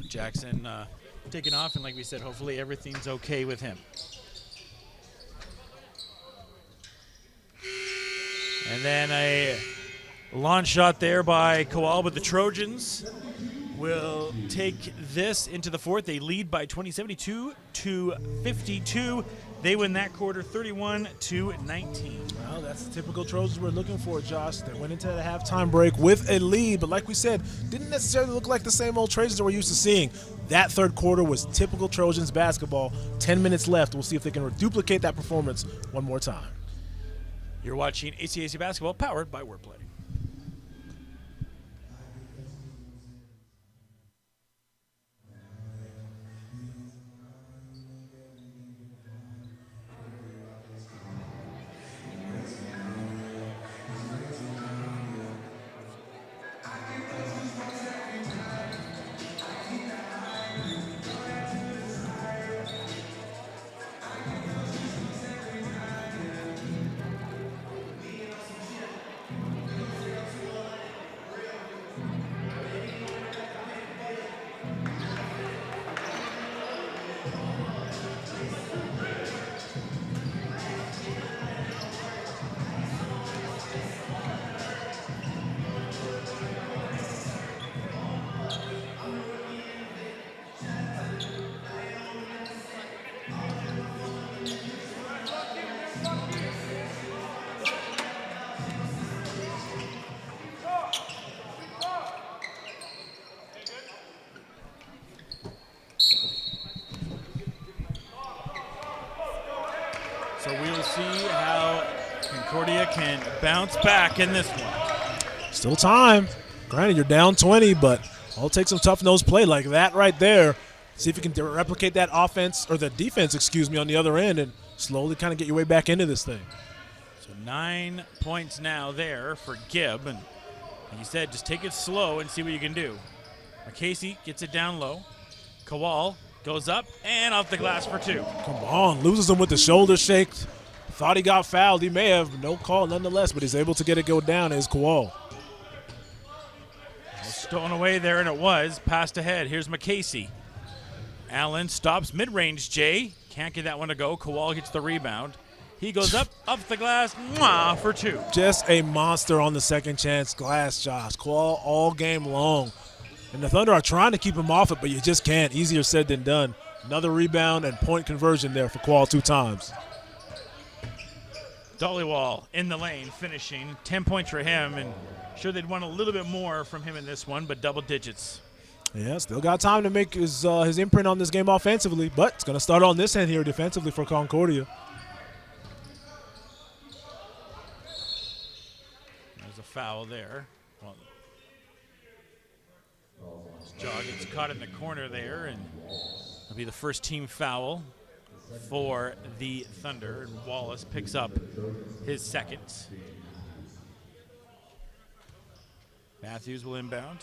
Jackson taking off, and like we said, hopefully everything's okay with him. And then a launch shot there by Kowal, but the Trojans will take this into the fourth. They lead by 72-52. They win that quarter 31-19. Well, that's the typical Trojans we're looking for, Josh. They went into the halftime break with a lead, but like we said, didn't necessarily look like the same old Trojans that we're used to seeing. That third quarter was typical Trojans basketball. 10 minutes left. We'll see if they can duplicate that performance one more time. You're watching ACAC Basketball, powered by Wordplay. So we'll see how Concordia can bounce back in this one. Still time. Granted, you're down 20, but I'll take some tough nose play like that right there. See if you can replicate that offense, or the defense, excuse me, on the other end, and slowly kind of get your way back into this thing. So 9 points now there for Gibb, and like you said, just take it slow and see what you can do. Casey gets it down low. Kowal goes up and off the glass for 2. Come on, loses him with the shoulder shake. Thought he got fouled. He may have. No call nonetheless, but he's able to get it go down as Kowal. Stolen away there, and it was passed ahead. Here's McCasey. Allen stops mid-range. Jay can't get that one to go. Kowal gets the rebound. He goes up the glass, for 2. Just a monster on the second chance glass, Josh. Kowal all game long. And the Thunder are trying to keep him off it, but you just can't. Easier said than done. Another rebound and point conversion there for Kowal 2 times. Dollywall in the lane, finishing. 10 points for him, and sure they'd want a little bit more from him in this one, but double digits. Yeah, still got time to make his imprint on this game offensively, but it's going to start on this end here defensively for Concordia. There's a foul there. Jaw gets caught in the corner there, and it'll be the first team foul for the Thunder, and Wallace picks up his second. Matthews will inbound.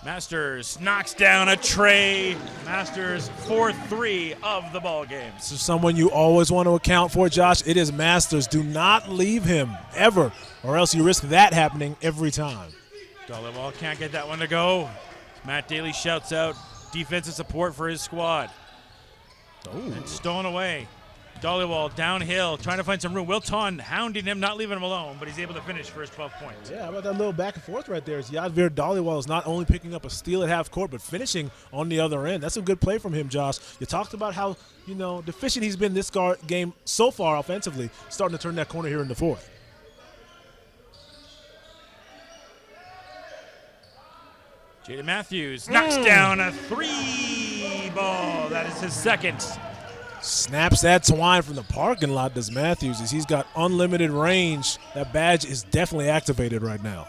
Masters knocks down a tray. Masters 4-3 of the ball game. This is someone you always want to account for, Josh. It is Masters. Do not leave him ever, or else you risk that happening every time. Dollywall can't get that one to go. Matt Daly shouts out defensive support for his squad. And stolen away. Dollywall downhill, trying to find some room. Wilton hounding him, not leaving him alone, but he's able to finish for his 12 points. Yeah, how about that little back and forth right there? Yadvir Dollywall is not only picking up a steal at half court, but finishing on the other end. That's a good play from him, Josh. You talked about how, deficient he's been this game so far offensively, starting to turn that corner here in the fourth. Jaden Matthews knocks down a 3 ball. That is his second. Snaps that twine from the parking lot, does Matthews, as he's got unlimited range. That badge is definitely activated right now.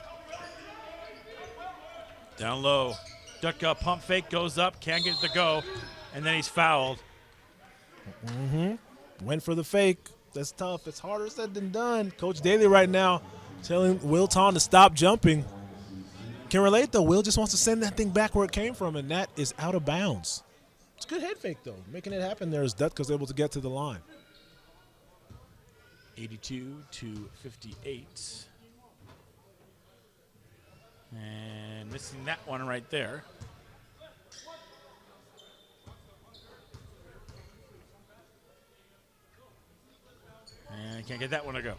Down low. Dutka pump fake, goes up, can't get it to go, and then he's fouled. Went for the fake. That's tough. It's harder said than done. Coach Daly right now telling Wilton to stop jumping. Can relate, though. Will just wants to send that thing back where it came from, and that is out of bounds. It's a good head fake, though. Making it happen there as Dutka's able to get to the line. 82-58. And missing that one right there. And can't get that one to go.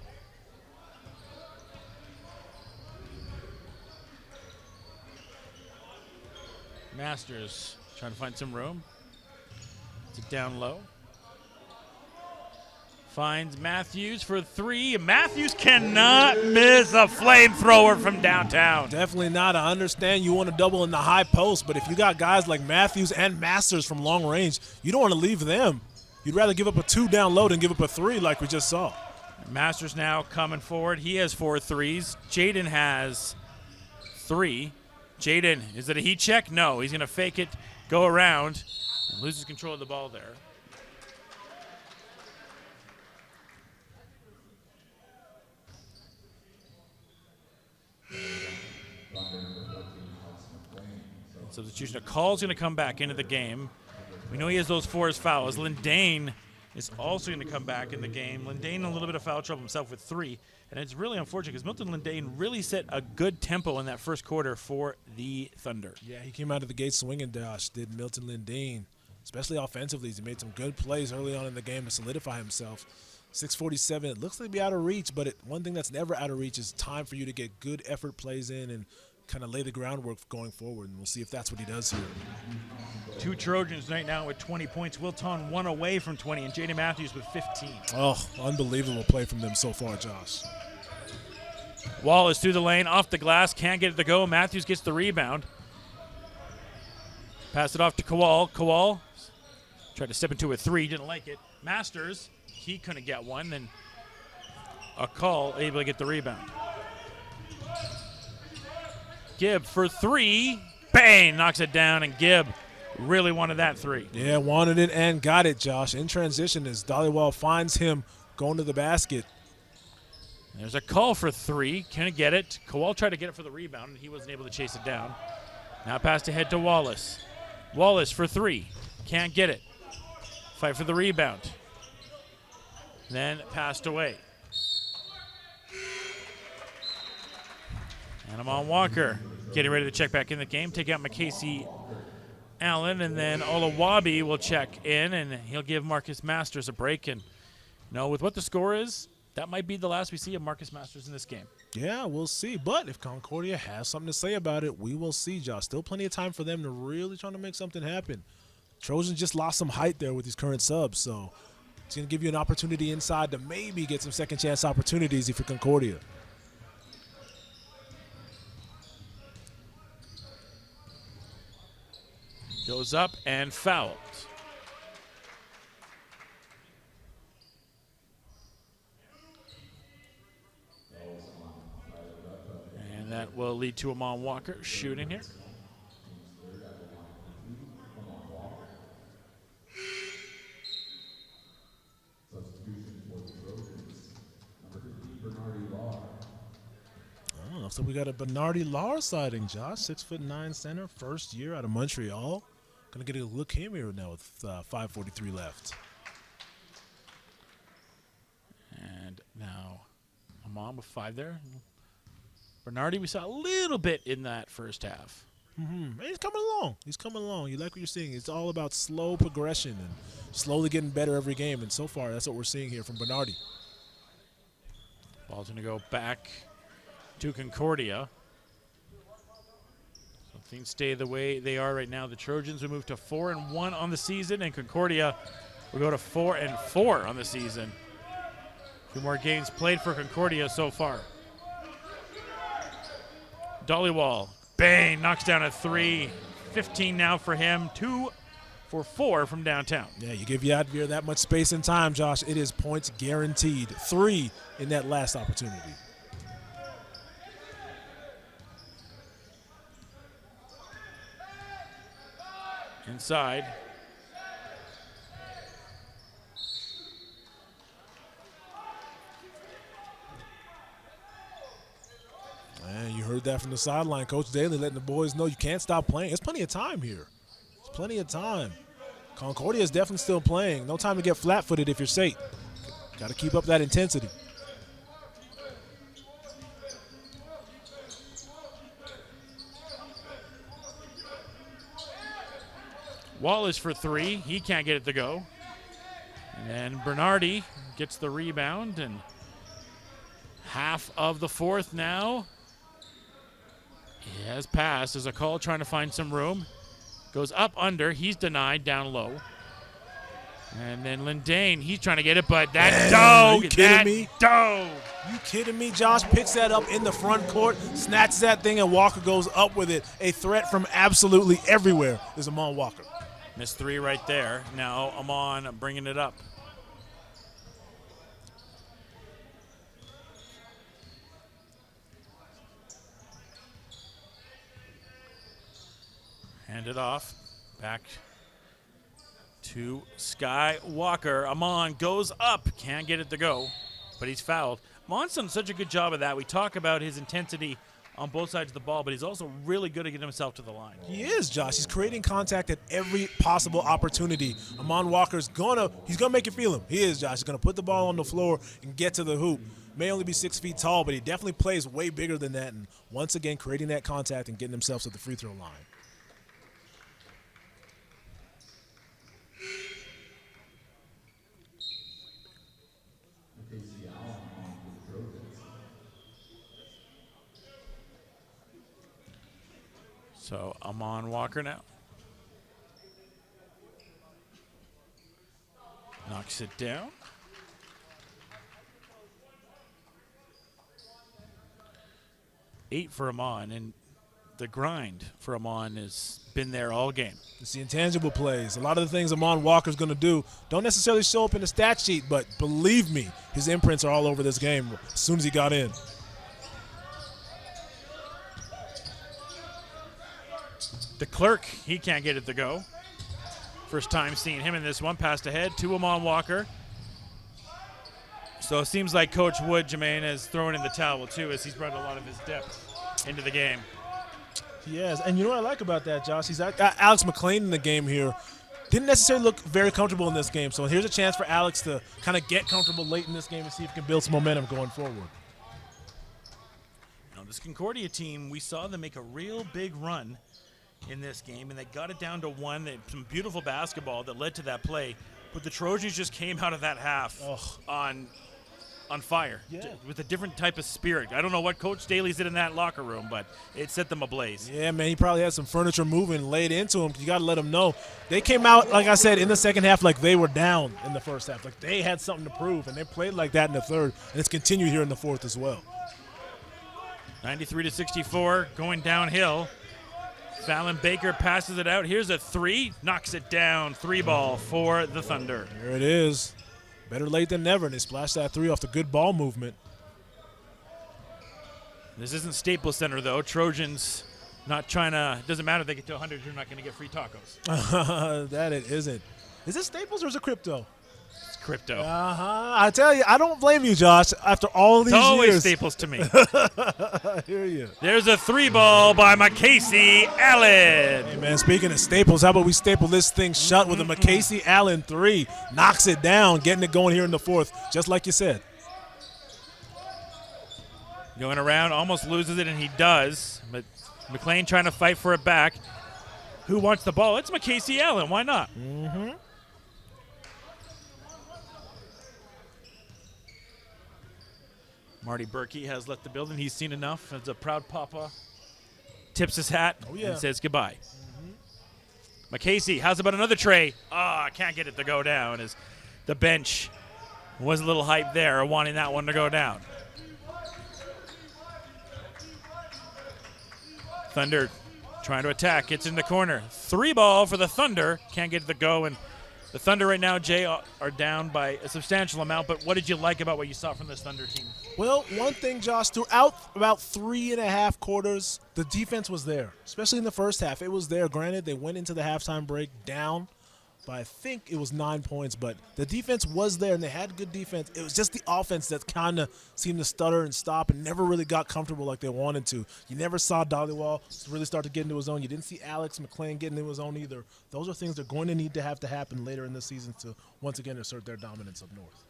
Masters trying to find some room. It's down low. Finds Matthews for 3. Matthews cannot miss a flamethrower from downtown. Definitely not. I understand you want to double in the high post, but if you got guys like Matthews and Masters from long range, you don't want to leave them. You'd rather give up a 2 down low than give up a 3 like we just saw. Masters now coming forward. He has 4 threes. Jaden has 3. Jaden, is it a heat check? No, he's going to fake it, go around, and loses control of the ball there. Substitution. A call's going to come back into the game. We know he has those 4 fouls. Lindane is also going to come back in the game. Lindane a little bit of foul trouble himself with 3. And it's really unfortunate because Milton Lindane really set a good tempo in that first quarter for the Thunder. Yeah, he came out of the gate swinging, Josh, did Milton Lindane, especially offensively. He made some good plays early on in the game to solidify himself. 6:47, it looks like to be out of reach, but one thing that's never out of reach is time for you to get good effort plays in and kind of lay the groundwork going forward, and we'll see if that's what he does here. 2 Trojans right now with 20 points. Wilton 1 away from 20, and Jaden Matthews with 15. Oh, unbelievable play from them so far, Josh. Wallace through the lane, off the glass, can't get it to go. Matthews gets the rebound. Pass it off to Kowal. Kowal tried to step into a 3, didn't like it. Masters, he couldn't get one, then a call, able to get the rebound. Gibb for 3. Bang! Knocks it down, and Gibb really wanted that 3. Yeah, wanted it and got it, Josh. In transition as Dhaliwal finds him going to the basket. There's a call for 3. Can't get it. Kowal tried to get it for the rebound, and he wasn't able to chase it down. Now pass ahead to Wallace. Wallace for 3. Can't get it. Fight for the rebound. Then passed away. And Amon Walker getting ready to check back in the game. Take out McCasey Allen, and then Olawabi will check in, and he'll give Marcus Masters a break. And with what the score is, that might be the last we see of Marcus Masters in this game. Yeah, we'll see. But if Concordia has something to say about it, we will see, Josh. Still plenty of time for them to really try to make something happen. Trojans just lost some height there with these current subs, so it's going to give you an opportunity inside to maybe get some second chance opportunities if you're Concordia. Goes up and fouled. And that will lead to Amon Walker shooting here. Oh, so we got a Bernardi Lahr sighting, Josh. 6'9" center, first year out of Montreal. Gonna get a look him here now with 5:43 left. And now Amon with 5 there. Bernardi, we saw a little bit in that first half. He's coming along. He's coming along. You like what you're seeing. It's all about slow progression and slowly getting better every game. And so far, that's what we're seeing here from Bernardi. Ball's gonna go back to Concordia. So things stay the way they are right now. The Trojans will move to 4-1 on the season, and Concordia will go to 4-4 on the season. 2 more games played for Concordia so far. Dhaliwal, bang, knocks down a 3. 15 now for him, 2 for 4 from downtown. Yeah, you give Yadvir that much space and time, Josh. It is points guaranteed. 3 in that last opportunity. Inside. Man, you heard that from the sideline. Coach Daly letting the boys know you can't stop playing. There's plenty of time here. There's plenty of time. Concordia is definitely still playing. No time to get flat-footed if you're SAIT. Got to keep up that intensity. Wallace for 3. He can't get it to go. And then Bernardi gets the rebound, and half of the fourth now. He has passed. There's a call trying to find some room. Goes up under. He's denied down low. And then Lindane, he's trying to get it, but that dog. You kidding me? Dog. You kidding me? Josh picks that up in the front court, snatches that thing, and Walker goes up with it. A threat from absolutely everywhere is Amon Walker. Missed 3 right there. Now Amon bringing it up. Hand it off. Back to Sky Walker. Amon goes up. Can't get it to go, but he's fouled. Amon's done such a good job of that. We talk about his intensity on both sides of the ball, but he's also really good at getting himself to the line. He is, Josh. He's creating contact at every possible opportunity. Amon Walker's he's gonna make you feel him. He is, Josh. He's gonna put the ball on the floor and get to the hoop. May only be 6 feet tall, but he definitely plays way bigger than that. And once again, creating that contact and getting himself to the free throw line. So Amon Walker now. Knocks it down. Eight for Amon, and the grind for Amon has been there all game. It's the intangible plays. A lot of the things Amon Walker's going to do don't necessarily show up in the stat sheet, but believe me, his imprints are all over this game as soon as he got in. The clerk, he can't get it to go. First time seeing him in this one. Passed ahead to Amon Walker. So it seems like Coach Wood, Jermaine, has thrown in the towel too, as he's brought a lot of his depth into the game. Yes, and you know what I like about that, Josh? He's got Alex McLean in the game here. Didn't necessarily look very comfortable in this game, so here's a chance for Alex to kind of get comfortable late in this game and see if he can build some momentum going forward. Now, this Concordia team, we saw them make a real big run in this game, and they got it down to one. They had some beautiful basketball that led to that play, but the Trojans just came out of that half on fire, with a different type of spirit. I don't know what Coach Daly's did in that locker room, but it set them ablaze. Yeah, man, he probably had some furniture moving laid into him. You got to let him know. They came out, like I said, in the second half like they were down in the first half. Like they had something to prove, and they played like that in the third, and it's continued here in the fourth as well. 93-64, going downhill. Fallon Baker passes it out. Here's a three, knocks it down. 3-ball for the Thunder. There it is. Better late than never, and they splashed that three off the good ball movement. This isn't Staples Center, though. Trojans not trying to – doesn't matter if they get to 100, you're not going to get free tacos. That it isn't. Is it Staples or is it Crypto? It's Crypto. I tell you, I don't blame you, Josh. After all these years. It's always years. Staples to me. I hear you. There's a 3-ball by McCasey Allen. Hey, man, speaking of Staples, how about we staple this thing shut with a McCasey Allen 3. Knocks it down, getting it going here in the fourth, just like you said. Going around, almost loses it, and he does. But McLean trying to fight for it back. Who wants the ball? It's McCasey Allen. Why not? Mm-hmm. Marty Berkey has left the building. He's seen enough. As a proud papa tips his hat and says goodbye. McCasey, how's about another tray? Can't get it to go down as the bench was a little hyped there, wanting that one to go down. Thunder trying to attack. Gets in the corner. 3-ball for the Thunder. Can't get it to go. And the Thunder right now, Jay, are down by a substantial amount. But what did you like about what you saw from this Thunder team? Well, one thing, Josh, throughout about 3.5 quarters, the defense was there, especially in the first half. It was there. Granted, they went into the halftime break down by, I think it was 9 points, but the defense was there, and they had good defense. It was just the offense that kind of seemed to stutter and stop and never really got comfortable like they wanted to. You never saw Dollywall really start to get into his own. You didn't see Alex McLean getting into his own either. Those are things they're going to need to have to happen later in the season to once again assert their dominance up north.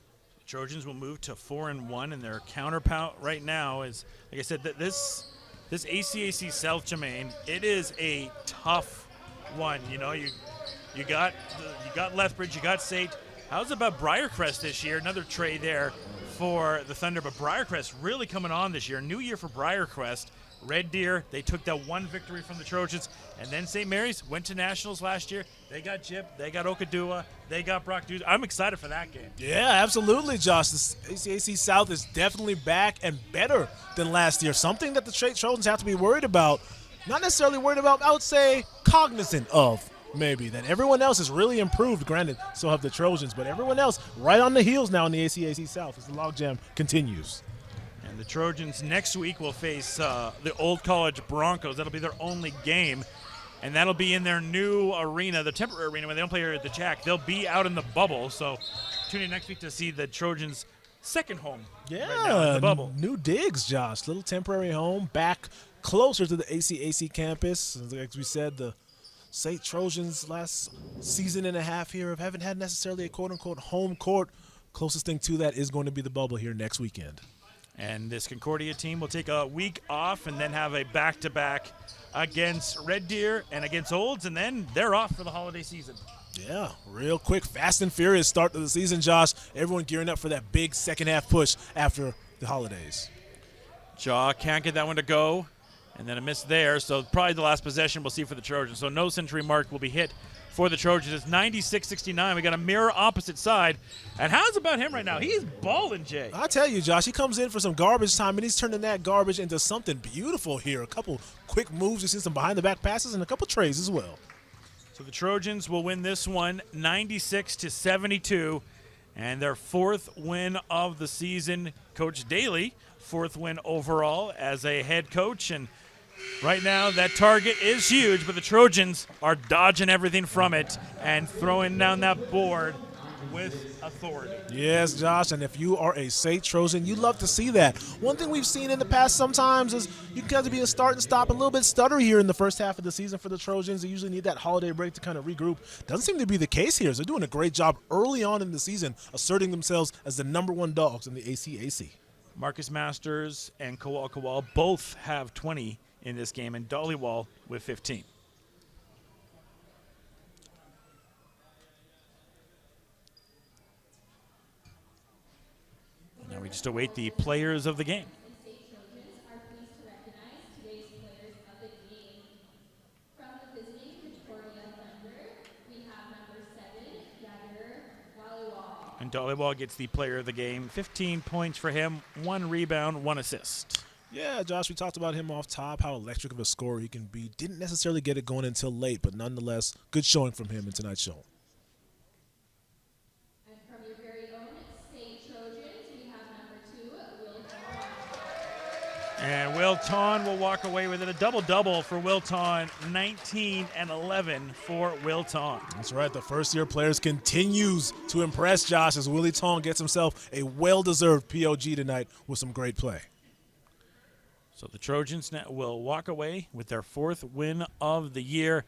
Trojans will move to 4-1, and their counterpart right now is, like I said, that this ACAC South, Jermaine, it is a tough one. You know, you got Lethbridge, you got SAIT. How's about Briarcrest this year? Another trade there for the Thunder, but Briarcrest really coming on this year. New year for Briarcrest. Red Deer, they took that one victory from the Trojans, and then St. Mary's went to Nationals last year. They got Jip, they got Okadua, they got Brock Dewes. I'm excited for that game. Yeah, absolutely, Josh. This ACAC South is definitely back and better than last year. Something that the Trojans have to be worried about. Not necessarily worried about, I would say cognizant of, maybe. That everyone else has really improved. Granted, so have the Trojans, but everyone else right on the heels now in the ACAC South as the logjam continues. And the Trojans next week will face the Old College Broncos. That'll be their only game, and that'll be in their new arena, the temporary arena, when they don't play here at the Jack. They'll be out in the bubble, so tune in next week to see the Trojans' second home right now in the bubble. New digs, Josh. Little temporary home, back closer to the ACAC campus. Like we said, the SAIT Trojans last season and a half here haven't had necessarily a quote-unquote home court. Closest thing to that is going to be the bubble here next weekend. And this Concordia team will take a week off and then have a back-to-back against Red Deer and against Olds, and then they're off for the holiday season. Yeah, real quick, fast and furious start to the season, Josh. Everyone gearing up for that big second-half push after the holidays. Jaw can't get that one to go, and then a miss there, so probably the last possession we'll see for the Trojans. So no century mark will be hit for the Trojans. It's 96-69. We got a mirror opposite side. And how's about him right now? He's balling, Jay. I tell you, Josh, he comes in for some garbage time, and he's turning that garbage into something beautiful here. A couple quick moves. You see some behind-the-back passes and a couple trays as well. So the Trojans will win this one 96-72, and their 4th win of the season. Coach Daly, 4th win overall as a head coach, and right now that target is huge, but the Trojans are dodging everything from it and throwing down that board with authority. Yes, Josh, and if you are a SAIT Trojan, you love to see that. One thing we've seen in the past sometimes is you can have to be a start and stop, a little bit stuttery here in the first half of the season for the Trojans. They usually need that holiday break to kind of regroup. Doesn't seem to be the case here. So they're doing a great job early on in the season asserting themselves as the #1 dogs in the ACAC. Marcus Masters and Kowal Kowal both have 20 in this game, and Dollywall with 15. Now we just await the players of the game. And Dollywall gets the player of the game. 15 points for him, 1 rebound, 1 assist. Yeah, Josh, we talked about him off top, how electric of a scorer he can be. Didn't necessarily get it going until late, but nonetheless, good showing from him in tonight's show. And from your very own SAIT Trojans, we have number 2, Will Tawn. And Will Tawn will walk away with it. A double-double for Will Tawn, 19 and 11 for Will Tawn. That's right. The first-year players continues to impress, Josh, as Willie Tawn gets himself a well-deserved POG tonight with some great play. So the Trojans now will walk away with their 4th win of the year.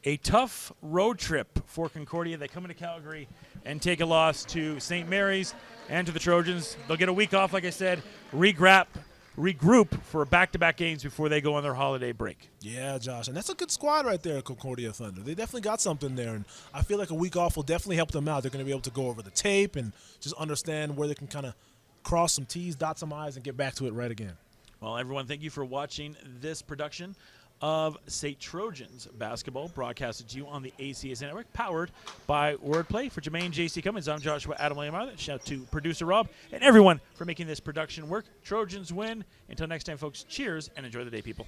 A tough road trip for Concordia. They come into Calgary and take a loss to St. Mary's and to the Trojans. They'll get a week off, like I said, regroup for back-to-back games before they go on their holiday break. Yeah, Josh, and that's a good squad right there, Concordia Thunder. They definitely got something there, and I feel like a week off will definitely help them out. They're going to be able to go over the tape and just understand where they can kind of cross some T's, dot some I's, and get back to it right again. Well, everyone, thank you for watching this production of SAIT Trojans basketball, broadcasted to you on the ACS Network, powered by Wordplay. For Jermaine J.C. Cummins, I'm Joshua Adam William Arthur. Shout out to producer Rob and everyone for making this production work. Trojans win. Until next time, folks, cheers and enjoy the day, people.